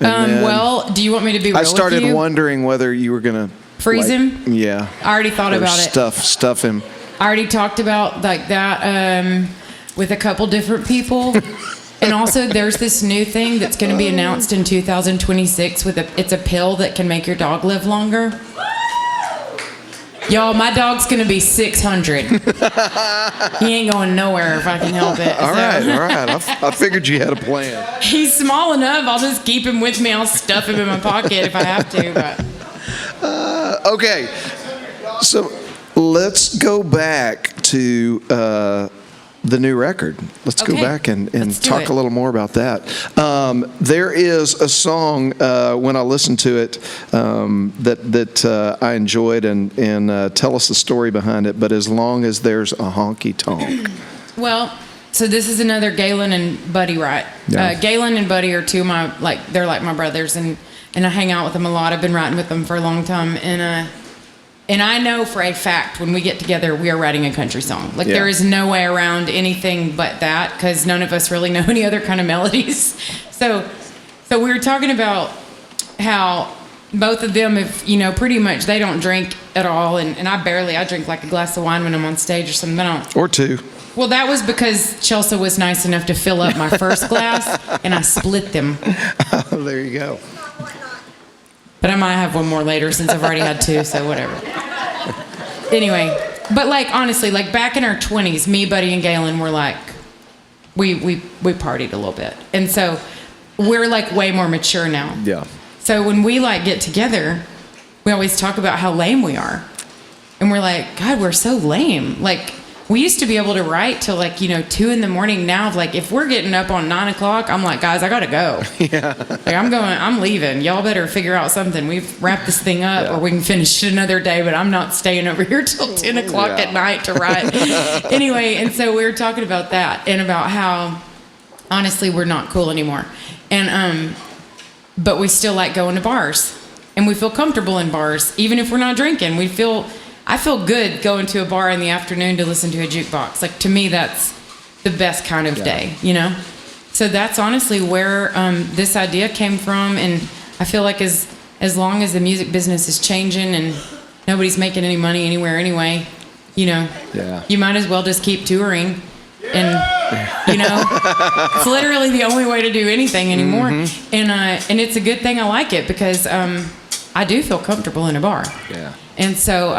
Speaker 3: And then
Speaker 1: well, do you want me to be real
Speaker 3: I started
Speaker 1: with you?
Speaker 3: wondering whether you were gonna
Speaker 1: Freeze him?
Speaker 3: Yeah.
Speaker 1: I already thought
Speaker 3: Or
Speaker 1: about it.
Speaker 3: Stuff him.
Speaker 1: I already talked about like that with a couple different people. And also there's this new thing that's going to be announced in 2026 it's a pill that can make your dog live longer. Y'all, my dog's going to be 600. He ain't going nowhere if I can help it.
Speaker 3: All right. I figured you had a plan.
Speaker 1: He's small enough. I'll just keep him with me. I'll stuff him in my pocket if I have to. But
Speaker 3: Okay, so let's go back to the new record. Let's go
Speaker 1: Okay,
Speaker 3: back and
Speaker 1: let's do
Speaker 3: talk
Speaker 1: it.
Speaker 3: a little more about that. There is a song when I listened to it that I enjoyed, and tell us the story behind it. But as long as there's a honky tonk.
Speaker 1: well, so this is another Galen and Buddy, right?
Speaker 3: Yeah.
Speaker 1: Galen and Buddy are two of my they're like my brothers, and I hang out with them a lot. I've been writing with them for a long time, and I know for a fact when we get together, we are writing a country song. Like
Speaker 3: Yeah.
Speaker 1: there is no way around anything but that, because none of us really know any other kind of melodies. So we were talking about how both of them, if pretty much they don't drink at all, and I drink like a glass of wine when I'm on stage or something. I don't.
Speaker 3: Or two.
Speaker 1: Well, that was because Chelsea was nice enough to fill up my first glass, and I split them.
Speaker 3: There you go.
Speaker 1: But I might have one more later since I've already had two, so whatever. Anyway, but like honestly, like back in our 20s, me, Buddy, and Galen were like, we partied a little bit, and so we're like way more mature now.
Speaker 3: Yeah.
Speaker 1: So when we like get together, we always talk about how lame we are, and we're like, God, we're so lame. Like we used to be able to write till like 2 a.m. Now, like if we're getting up on 9 o'clock, I'm like, guys, I gotta go. Yeah. Like I'm leaving. Y'all better figure out something. We've wrapped this thing up, or we can finish it another day. But I'm not staying over here till 10 o'clock at night to write. Anyway, and so we were talking about that and about how honestly we're not cool anymore, and but we still like going to bars, and we feel comfortable in bars even if we're not drinking. I feel good going to a bar in the afternoon to listen to a jukebox. Like to me, that's the best kind of day, So that's honestly where this idea came from, and I feel like as long as the music business is changing and nobody's making any money anywhere anyway, you might as well just keep touring, and it's literally the only way to do anything anymore. Mm-hmm. And it's a good thing. I like it because I do feel comfortable in a bar.
Speaker 3: Yeah.
Speaker 1: And so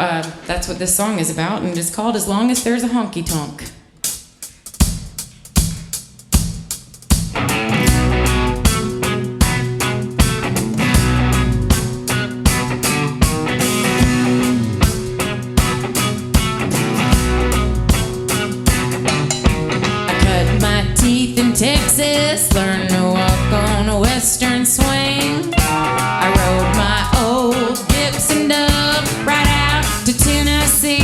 Speaker 1: that's what this song is about, and it's called As Long as There's a Honky Tonk. I cut my teeth in Texas, learned to walk on a western swing. I rode my old Gibson Dove right out to Tennessee.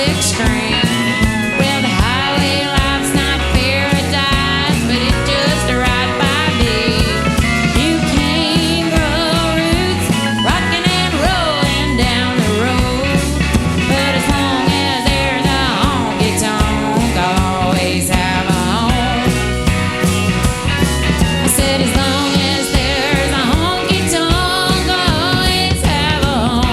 Speaker 1: six string. Well, the highway life's not paradise, but it's just right by me. You can grow roots, rocking and rolling down the road. But as long as there's a honky tonk, I'll always have a home. I said as long as there's a honky tonk, I'll always have a home.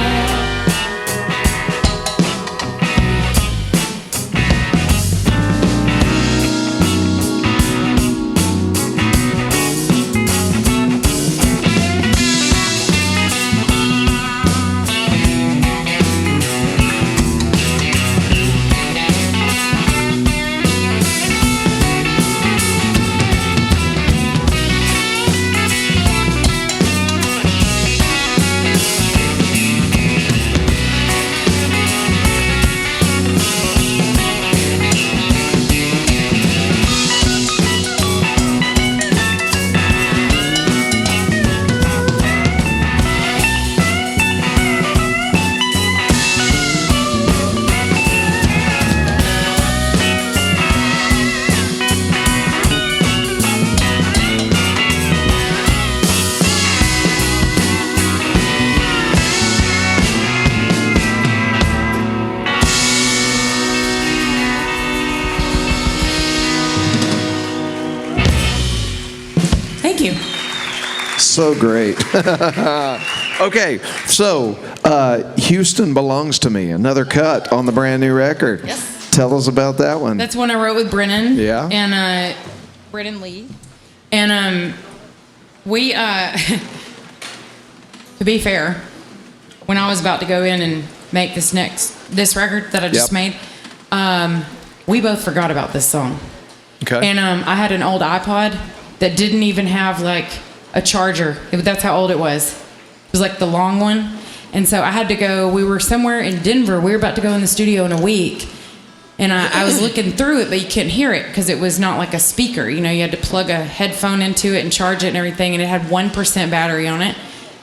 Speaker 1: Thank you.
Speaker 3: So great. Okay, so Houston Belongs to Me, another cut on the brand new record.
Speaker 1: Yes.
Speaker 3: Tell us about that one.
Speaker 1: That's one I wrote with Brennan.
Speaker 3: Yeah.
Speaker 1: And Brennan Lee. And we, to be fair, when I was about to go in and make this record that I just
Speaker 3: Yep.
Speaker 1: made, we both forgot about this song.
Speaker 3: Okay.
Speaker 1: And I had an old iPod that didn't even have like a charger. That's how old it was. It was like the long one. And so I had to go, we were somewhere in Denver. We were about to go in the studio in a week. And I was looking through it, but you couldn't hear it because it was not like a speaker. You know, you had to plug a headphone into it and charge it and everything. And it had 1% battery on it.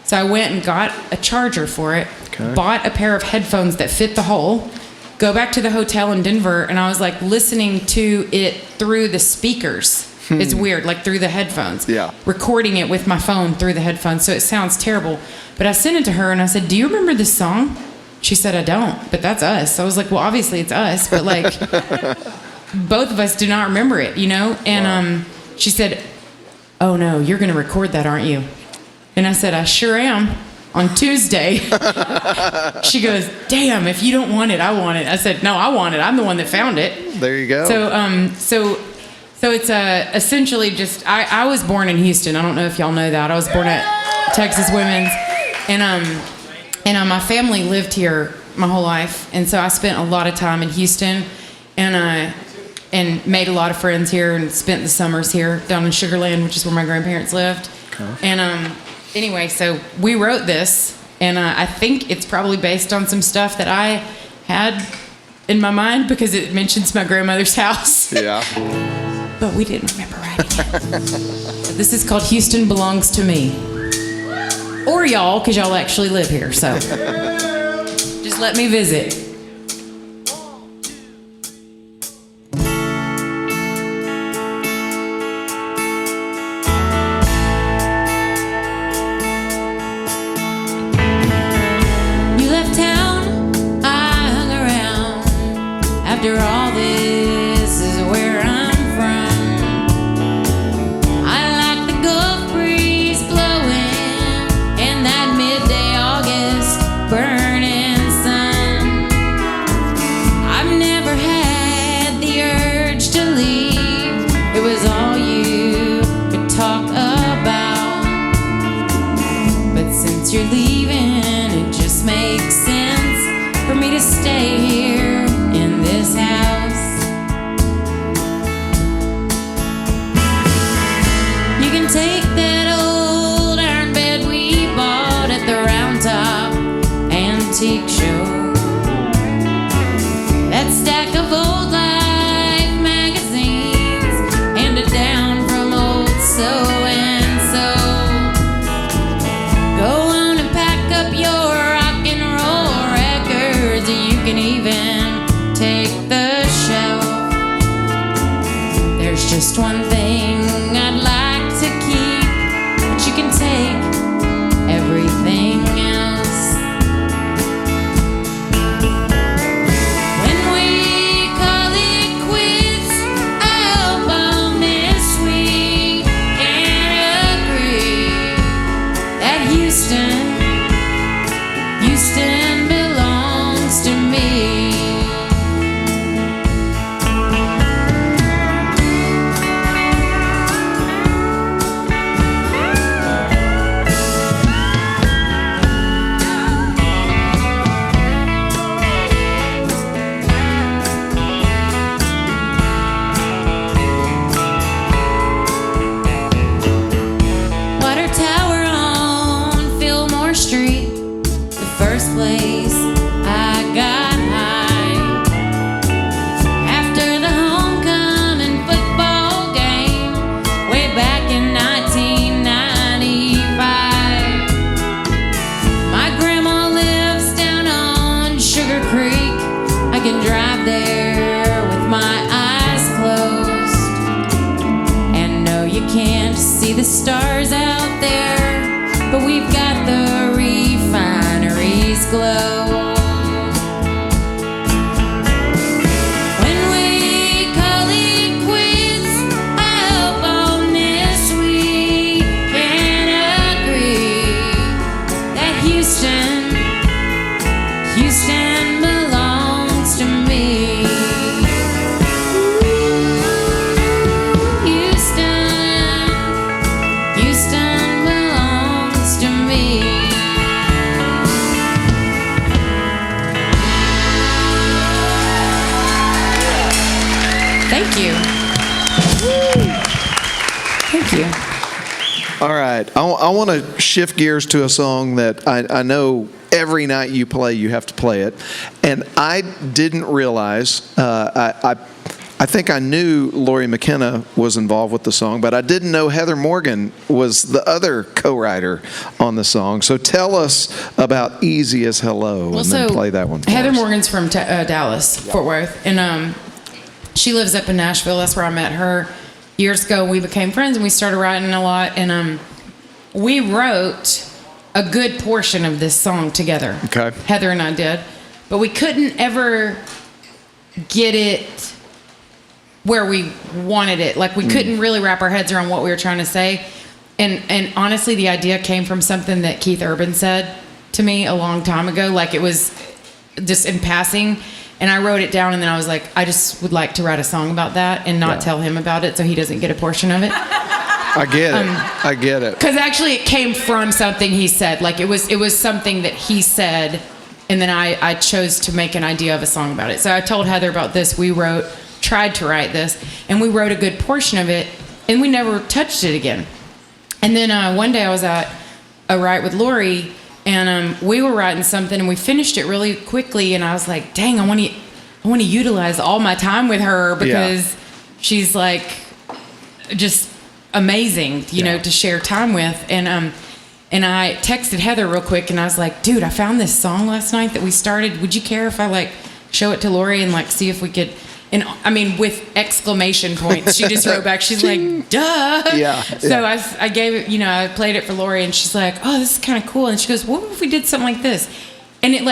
Speaker 1: So I went and got a charger for it,
Speaker 3: Okay.
Speaker 1: bought a pair of headphones that fit the hole, go back to the hotel in Denver, and I was like listening to it through the speakers. It's weird, like through the headphones.
Speaker 3: Yeah.
Speaker 1: Recording it with my phone through the headphones, so it sounds terrible. But I sent it to her and I said, "Do you remember this song?" She said, "I don't, but that's us." I was like, "Well, obviously it's us, but like both of us do not remember it, you know?" And she said, "Oh no, you're going to record that, aren't you?" And I said, "I sure am. On Tuesday." She goes, "Damn, if you don't want it, I want it." I said, "No, I want it. I'm the one that found it."
Speaker 3: There you go.
Speaker 1: So it's essentially just I was born in Houston. I don't know if y'all know that. I was born at Texas Women's, and my family lived here my whole life, and so I spent a lot of time in Houston, and made a lot of friends here, and spent the summers here down in Sugar Land, which is where my grandparents lived. Okay. And anyway, so we wrote this, and I think it's probably based on some stuff that I had in my mind because it mentions my grandmother's house.
Speaker 3: Yeah.
Speaker 1: But we didn't remember writing it. So this is called Houston Belongs to Me. Or y'all, because y'all actually live here, so just let me visit. You left town, I hung around. After all this is where I'm from. I like the Gulf breeze blowing and that midday August burning sun. I've never had the urge to leave. It was all you could talk about. But since you're leaving, it just makes sense for me to stay here in this house. You can take that old iron bed we bought at the Round Top Antique Show. That stack of old Life magazines handed down from old so-and-so. Go on and pack up your rock and roll records. You can even take the shelf. There's just one thing I'd like to keep, but you can take everything else. When we call it quits, I hope on this we can agree that Houston belongs to me. Water tower on Fillmore Street, the first place I got high. After the homecoming football game, way back in 1995. My grandma lives down on Sugar Creek. I can drive there with my eyes closed. And no, you can't see the stars out there, but we've got the refineries glow. When we call it quits, I hope on this we can agree that Houston belongs to me. Houston belongs to me. Thank you. Thank you.
Speaker 3: All right. I want to shift gears to a song that I know every night you play, you have to play it. And I didn't realize, I think I knew Lori McKenna was involved with the song, but I didn't know Heather Morgan was the other co-writer on the song. So tell us about Easy as Hello, and then play that one for
Speaker 1: Heather
Speaker 3: us.
Speaker 1: Morgan's from Dallas, Fort Worth, and she lives up in Nashville. That's where I met her years ago. We became friends, and we started writing a lot, and we wrote a good portion of this song together.
Speaker 3: Okay.
Speaker 1: Heather and I did, but we couldn't ever get it where we wanted it. Like, we couldn't really wrap our heads around what we were trying to say. And honestly, the idea came from something that Keith Urban said to me a long time ago. Like, it was just in passing. And I wrote it down, and then I was like, I just would like to write a song about that and not tell him about it so he doesn't get a portion of it.
Speaker 3: I get it. I get it.
Speaker 1: Because actually it came from something he said. Like, it was something that he said, and then I chose to make an idea of a song about it. So I told Heather about this. We tried to write this, and we wrote a good portion of it, and we never touched it again. And then one day I was at a write with Lori, and we were writing something, and we finished it really quickly, and I was like, dang, I want to utilize all my time with her, because she's like just amazing, you know, to share time with. And I texted Heather real quick, and I was like, dude, I found this song last night that we started. Would you care if I like show it to Lori and like see if we could? And I mean, with exclamation points, she just wrote back. She's like, duh.
Speaker 3: Yeah.
Speaker 1: So I gave it, I played it for Lori, and she's like, oh, this is kind of cool. And she goes, what if we did something like this? And it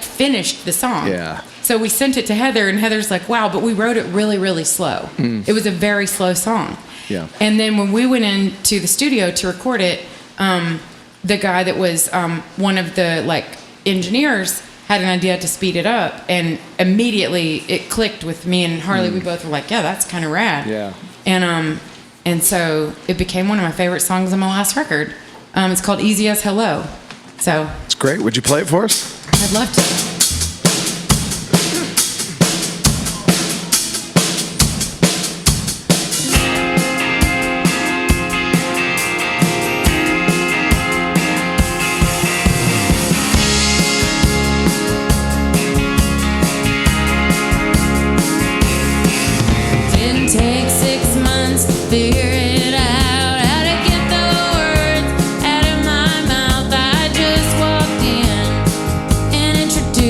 Speaker 1: finished the song.
Speaker 3: Yeah.
Speaker 1: So we sent it to Heather, and Heather's like, wow, but we wrote it really, really slow. It was a very slow song.
Speaker 3: Yeah.
Speaker 1: And then when we went into the studio to record it, the guy that was one of the engineers had an idea to speed it up, and immediately it clicked with me and Harley. We both were like, yeah, that's kind of rad.
Speaker 3: Yeah.
Speaker 1: And so it became one of my favorite songs on my last record. It's called Easy as Hello. So
Speaker 3: It's great. Would you play it for us?
Speaker 1: I'd love to. Take 6 months to figure it out, how to get the words out of my mouth. I just walked in and introduced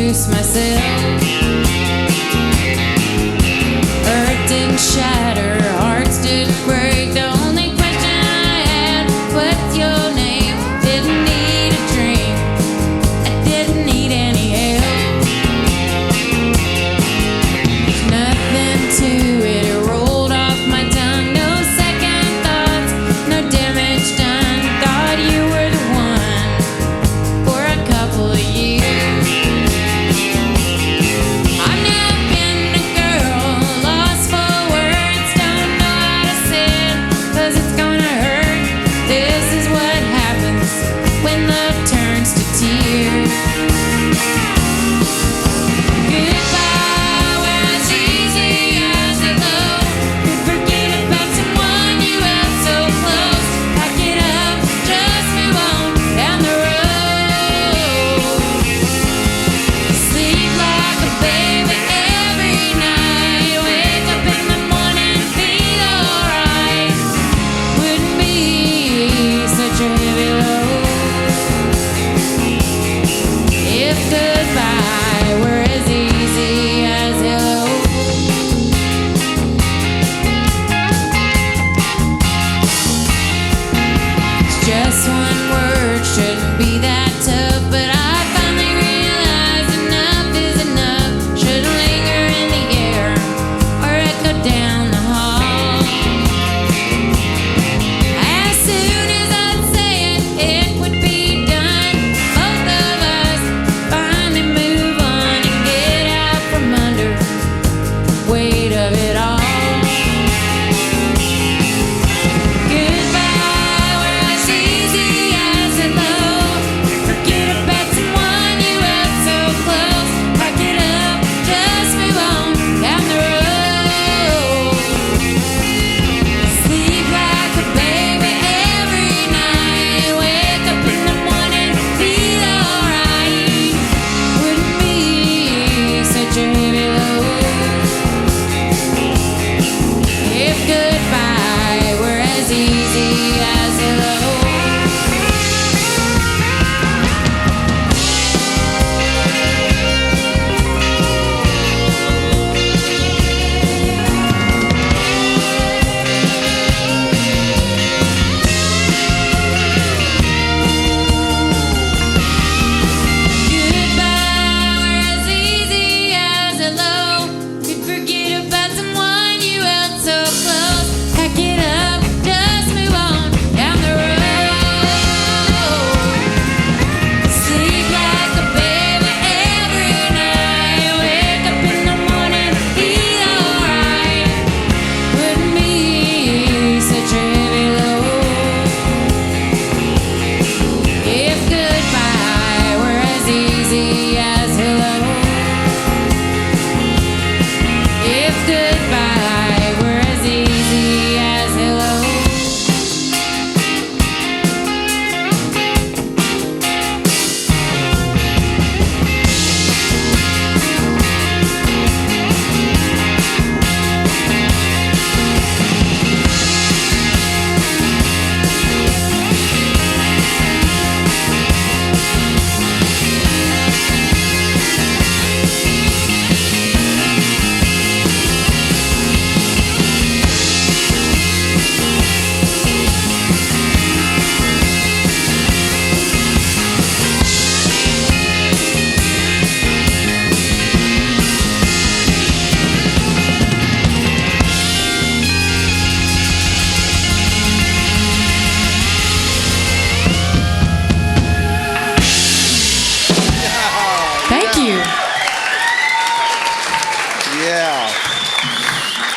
Speaker 3: Yeah.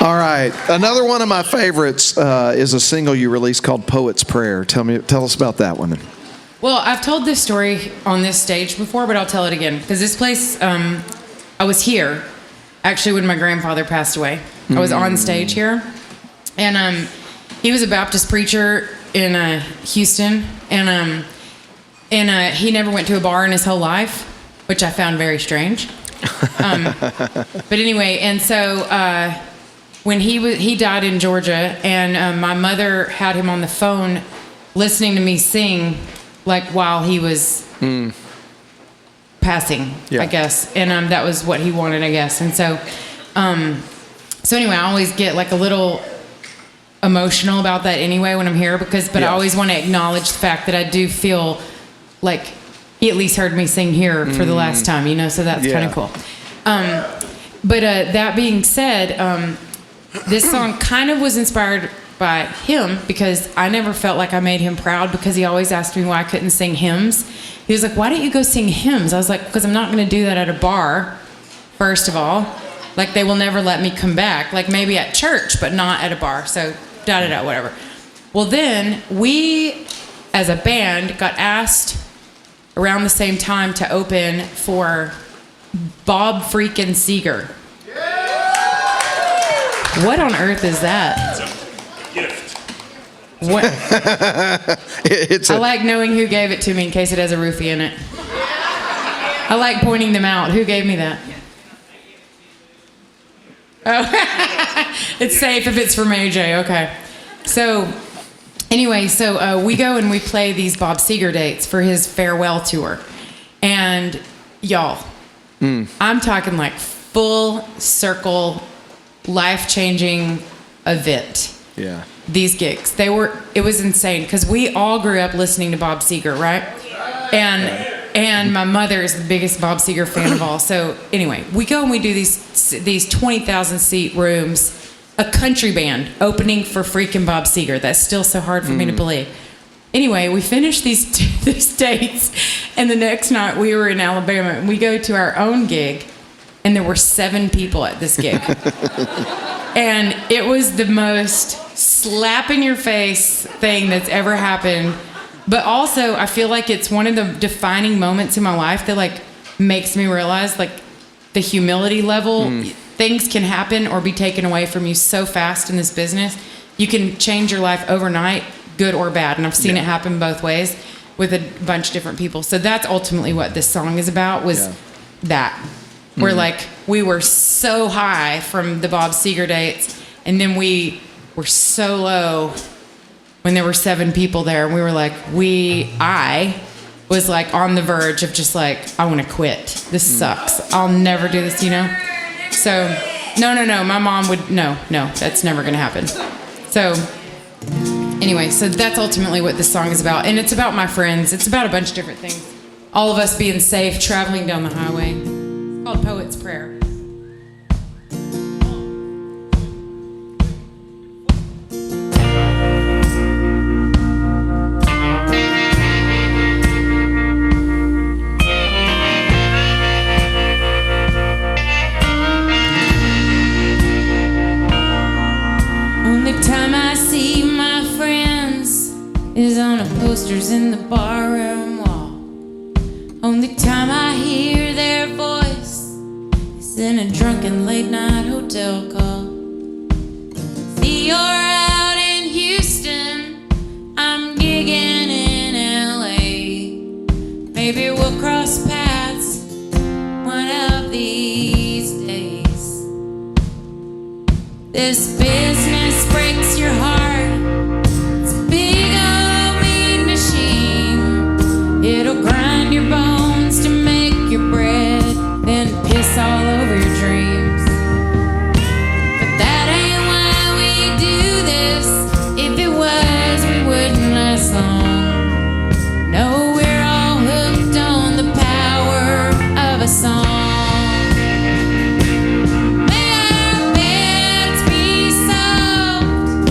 Speaker 3: All right. Another one of my favorites is a single you released called Poet's Prayer. Tell us about that one.
Speaker 1: Well, I've told this story on this stage before, but I'll tell it again. Because this place, I was here, actually, when my grandfather passed away. I was on stage here. And he was a Baptist preacher in Houston. And he never went to a bar in his whole life, which I found very strange. But anyway, and so when he died in Georgia, and my mother had him on the phone listening to me sing, like while he was passing, I guess. And that was what he wanted, I guess. And so, so anyway, I always get like a little emotional about that anyway when I'm here, but I always want to acknowledge the fact that I do feel like he at least heard me sing here for the last time, so that's kind of cool. But that being said, this song kind of was inspired by him because I never felt like I made him proud because he always asked me why I couldn't sing hymns. He was like, why don't you go sing hymns? I was like, because I'm not going to do that at a bar, first of all. Like, they will never let me come back. Like, maybe at church, but not at a bar. So, da-da-da, whatever. Well, then, we, as a band, got asked around the same time to open for Bob freaking Seger. What on earth is that?
Speaker 4: Gift.
Speaker 1: What? I like knowing who gave it to me in case it has a roofie in it. I like pointing them out. Who gave me that? Oh, it's safe if it's from AJ. Okay. So, anyway, we go and we play these Bob Seger dates for his farewell tour. And y'all, I'm talking like full circle, life-changing event.
Speaker 3: Yeah.
Speaker 1: These gigs. It was insane because we all grew up listening to Bob Seger, right? And my mother is the biggest Bob Seger fan of all. So anyway, we go and we do these 20,000 seat rooms, a country band opening for freaking Bob Seger. That's still so hard for me to believe. Anyway, we finished these dates, and the next night we were in Alabama, and we go to our own gig, and there were 7 people at this gig. And it was the most slap in your face thing that's ever happened. But also, I feel like it's one of the defining moments in my life that like makes me realize like the humility level. Things can happen or be taken away from you so fast in this business. You can change your life overnight, good or bad. And I've seen it happen both ways with a bunch of different people. So that's ultimately what this song is about, was that. Where like we were so high from the Bob Seger dates, and then we were so low when there were 7 people there, and we were like, I was like on the verge of just like, I want to quit. This sucks. I'll never do this, So, no, my mom would, no, that's never going to happen. So, anyway, so that's ultimately what this song is about. And it's about my friends. It's about a bunch of different things. All of us being safe, traveling down the highway. It's called Poet's Prayer. Is on the posters in the barroom wall. Only time I hear their voice is in a drunken late night hotel call. See, you're out in Houston, I'm gigging in LA. Maybe we'll cross paths one of these days. This business breaks your heart. It'll grind your bones to make your bread, then piss all over your dreams. But that ain't why we do this. If it was, we wouldn't last long. No, we're all hooked on the power of a song. May our beds be soft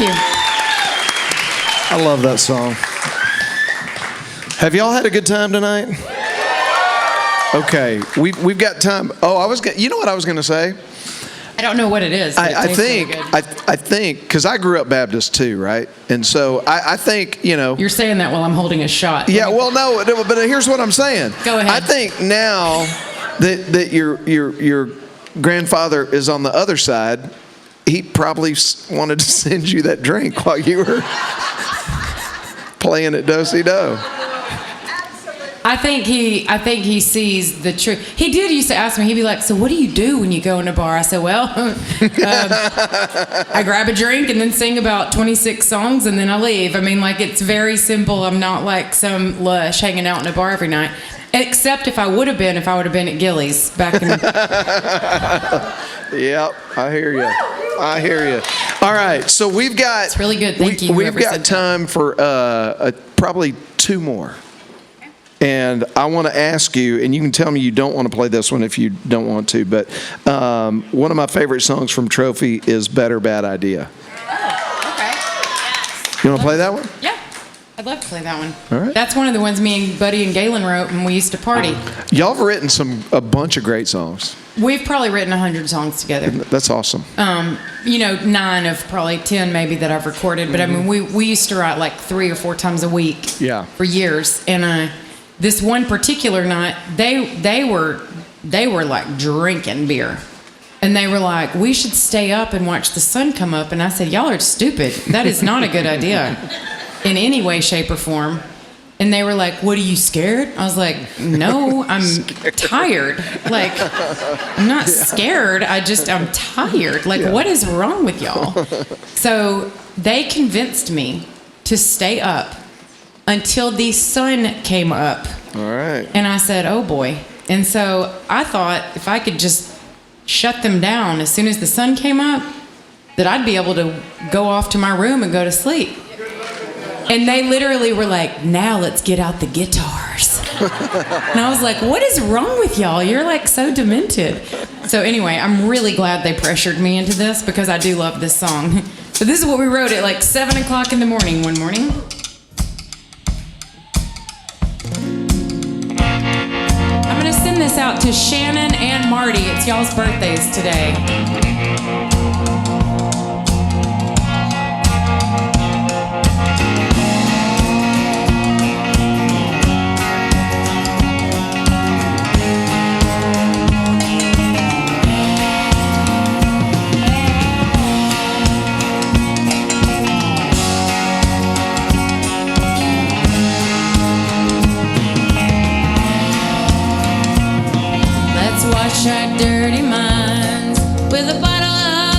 Speaker 1: you.
Speaker 3: I love that song. Have y'all had a good time tonight? Okay, we've got time. Oh, you know what I was going to say?
Speaker 1: I don't know what it is. But
Speaker 3: I think, because I grew up Baptist too, right? And so I think,
Speaker 1: You're saying that while I'm holding a shot.
Speaker 3: Yeah, well, no, but here's what I'm saying.
Speaker 1: Go ahead.
Speaker 3: I think now that your grandfather is on the other side, he probably wanted to send you that drink while you were playing at Do-Si-Do.
Speaker 1: I think he sees the truth. He did used to ask me, he'd be like, so what do you do when you go in a bar? I said, well, I grab a drink and then sing about 26 songs and then I leave. I mean, like, it's very simple. I'm not like some lush hanging out in a bar every night. Except if I would have been at Gillies back in...
Speaker 3: Yep, I hear you. All right, so we've got...
Speaker 1: It's really good. Thank you.
Speaker 3: We've got time for probably two more. And I want to ask you, and you can tell me you don't want to play this one if you don't want to, but one of my favorite songs from Trophy is Better Bad Idea.
Speaker 1: Oh, okay. Yes.
Speaker 3: You want to play that one?
Speaker 1: Yeah. I'd love to play that one.
Speaker 3: All right.
Speaker 1: That's one of the ones me and Buddy and Galen wrote when we used to party.
Speaker 3: Y'all have written a bunch of great songs.
Speaker 1: We've probably written 100 songs together.
Speaker 3: That's awesome.
Speaker 1: 9 of probably 10 maybe that I've recorded. But I mean, we used to write like 3 or 4 times a week for years. And this one particular night, they were like drinking beer. And they were like, we should stay up and watch the sun come up. And I said, y'all are stupid. That is not a good idea in any way, shape, or form. And they were like, what, are you scared? I was like, no, I'm tired. Like, I'm not scared. I'm tired. Like, what is wrong with y'all? So they convinced me to stay up until the sun came up.
Speaker 3: All right.
Speaker 1: And I said, oh boy. And so I thought if I could just shut them down as soon as the sun came up, that I'd be able to go off to my room and go to sleep. And they literally were like, now let's get out the guitars. And I was like, what is wrong with y'all? You're like so demented. So anyway, I'm really glad they pressured me into this because I do love this song. So this is what we wrote at like 7 o'clock in the morning one morning. I'm going to send this out to Shannon and Marty. It's y'all's birthdays today. Wash our dirty minds with a bottle of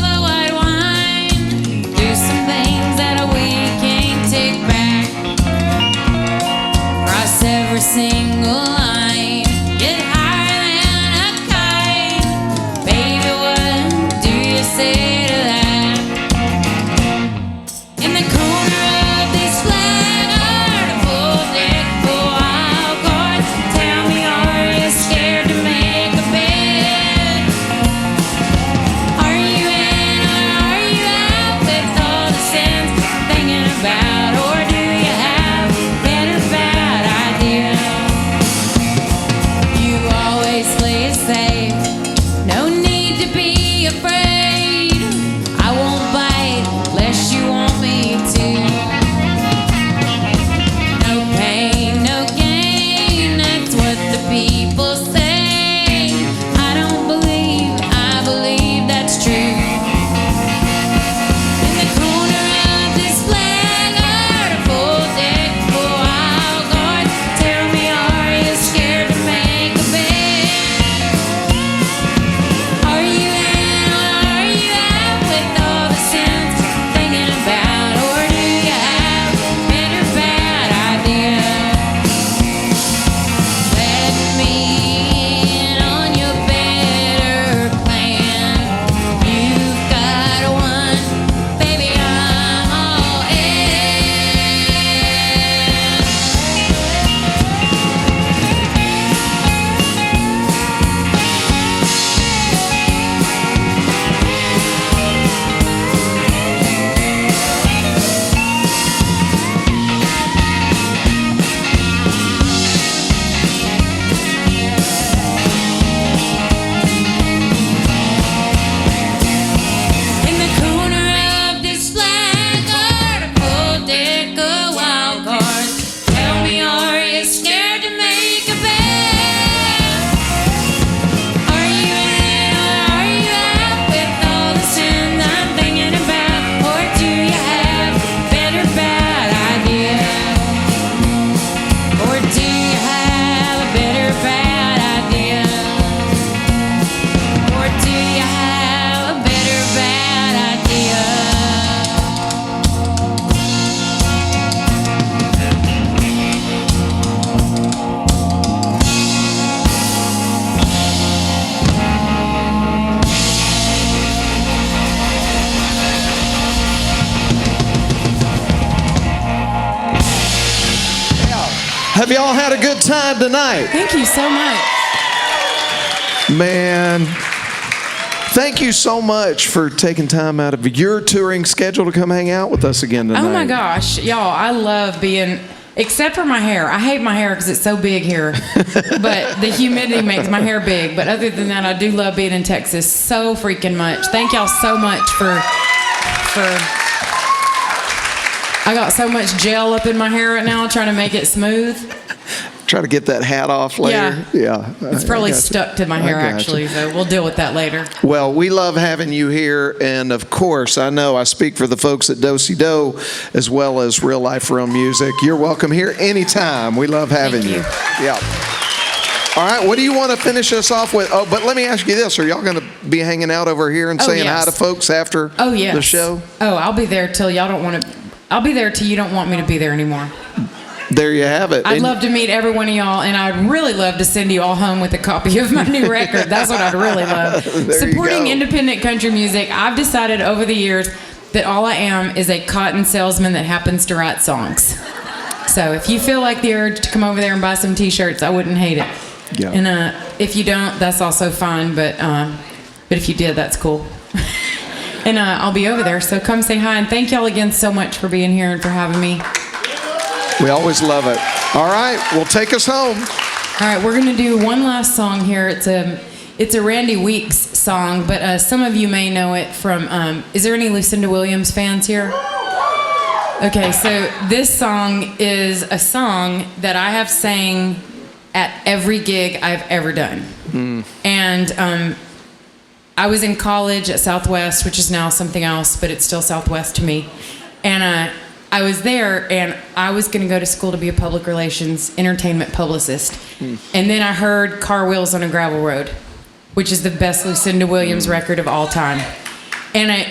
Speaker 3: Have y'all had a good time tonight?
Speaker 1: Thank you so much.
Speaker 3: Man, thank you so much for taking time out of your touring schedule to come hang out with us again tonight.
Speaker 1: Oh my gosh, y'all, I love being, except for my hair. I hate my hair because it's so big here. But the humidity makes my hair big. But other than that, I do love being in Texas so freaking much. Thank y'all so much for I got so much gel up in my hair right now trying to make it smooth.
Speaker 3: Try to get that hat off later. Yeah.
Speaker 1: It's probably stuck to my hair actually, so we'll deal with that later.
Speaker 3: Well, we love having you here, and of course, I know I speak for the folks at Do-Si Do as well as Real Life Real Music. You're welcome here anytime. We love having you. Yeah. All right, what do you want to finish us off with? Oh, but let me ask you this. Are y'all going to be hanging out over here and saying hi to folks after the show?
Speaker 1: Oh, I'll be there till y'all don't want to. I'll be there till you don't want me to be there anymore.
Speaker 3: There you have it.
Speaker 1: I'd love to meet every one of y'all, and I'd really love to send you all home with a copy of my new record. That's what I'd really love. Supporting independent country music, I've decided over the years that all I am is a cotton salesman that happens to write songs. So if you feel like the urge to come over there and buy some T-shirts, I wouldn't hate it.
Speaker 3: Yeah.
Speaker 1: And if you don't, that's also fine. But if you did, that's cool. And I'll be over there. So come say hi, and thank y'all again so much for being here and for having me.
Speaker 3: We always love it. All right, well, take us home.
Speaker 1: All right, we're gonna do one last song here. It's a Randy Weeks song, but some of you may know it from. Is there any Lucinda Williams fans here? Okay, so this song is a song that I have sang at every gig I've ever done. And I was in college at Southwest, which is now something else, but it's still Southwest to me. And I was there, and I was going to go to school to be a public relations entertainment publicist. And then I heard Car Wheels on a Gravel Road, which is the best Lucinda Williams record of all time. And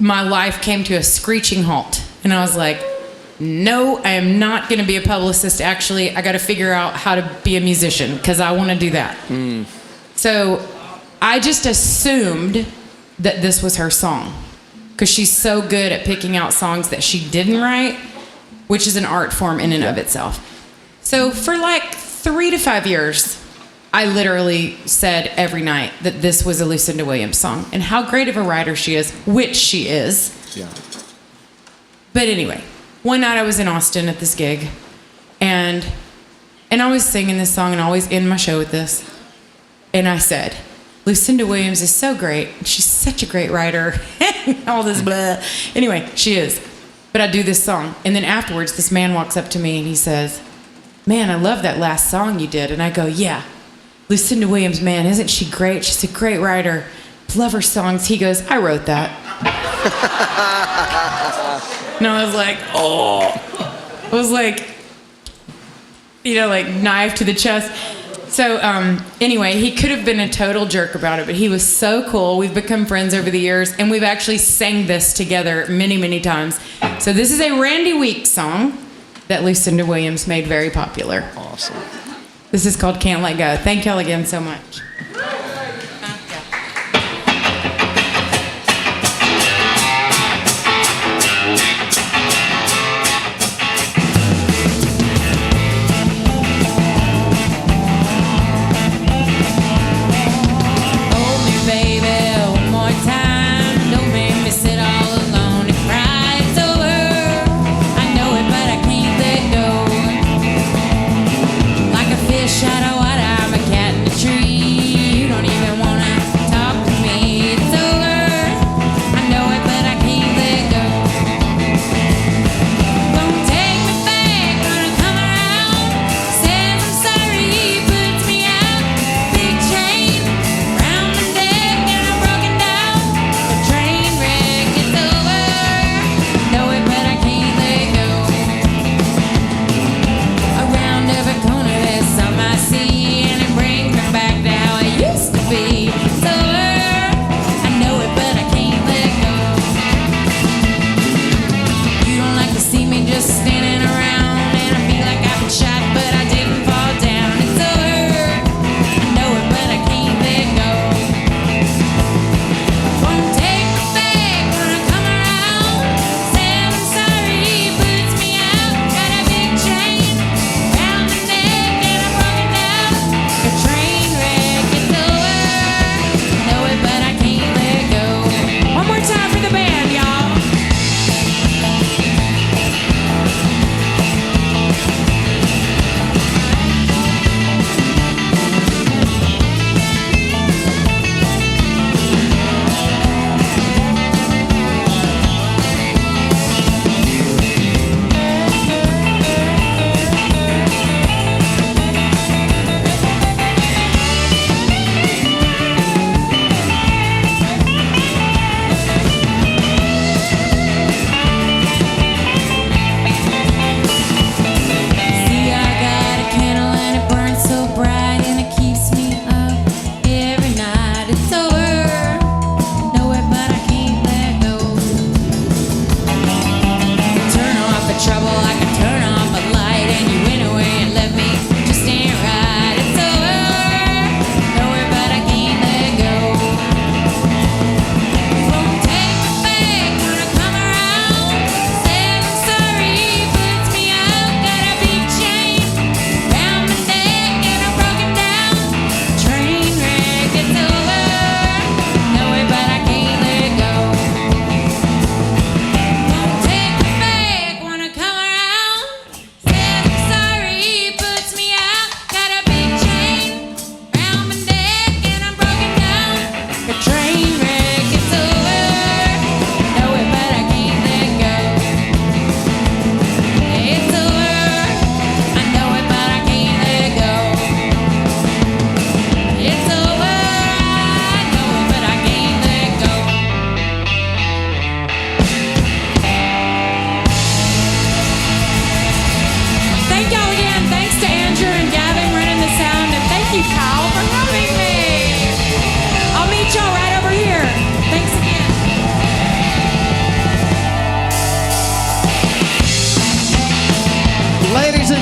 Speaker 1: my life came to a screeching halt. And I was like, no, I am not going to be a publicist. Actually, I got to figure out how to be a musician because I want to do that. So I just assumed that this was her song because she's so good at picking out songs that she didn't write, which is an art form in and of itself. So for like 3 to 5 years, I literally said every night that this was a Lucinda Williams song and how great of a writer she is, which she is.
Speaker 3: Yeah.
Speaker 1: But anyway, one night I was in Austin at this gig, and I was singing this song, and I always end my show with this. And I said, Lucinda Williams is so great. She's such a great writer. All this blah. Anyway, she is. But I do this song. And then afterwards, this man walks up to me and he says, man, I love that last song you did. And I go, yeah. Lucinda Williams, man, isn't she great? She's a great writer. Love her songs. He goes, I wrote that. And I was like, oh. I was like, like knife to the chest. So anyway, he could have been a total jerk about it, but he was so cool. We've become friends over the years, and we've actually sang this together many, many times. So this is a Randy Weeks song that Lucinda Williams made very popular.
Speaker 3: Awesome.
Speaker 1: This is called Can't Let Go. Thank y'all again so much.
Speaker 6: Shadow, what I'm a cat in a tree.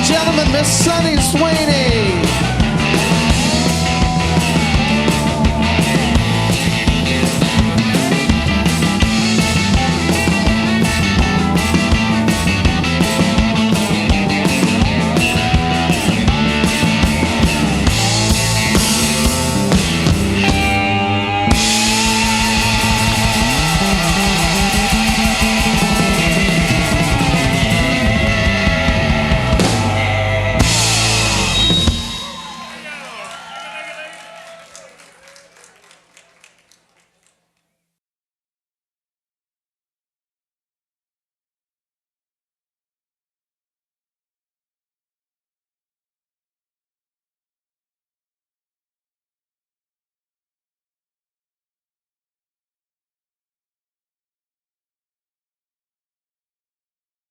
Speaker 3: and gentlemen, Miss Sunny Sweeney.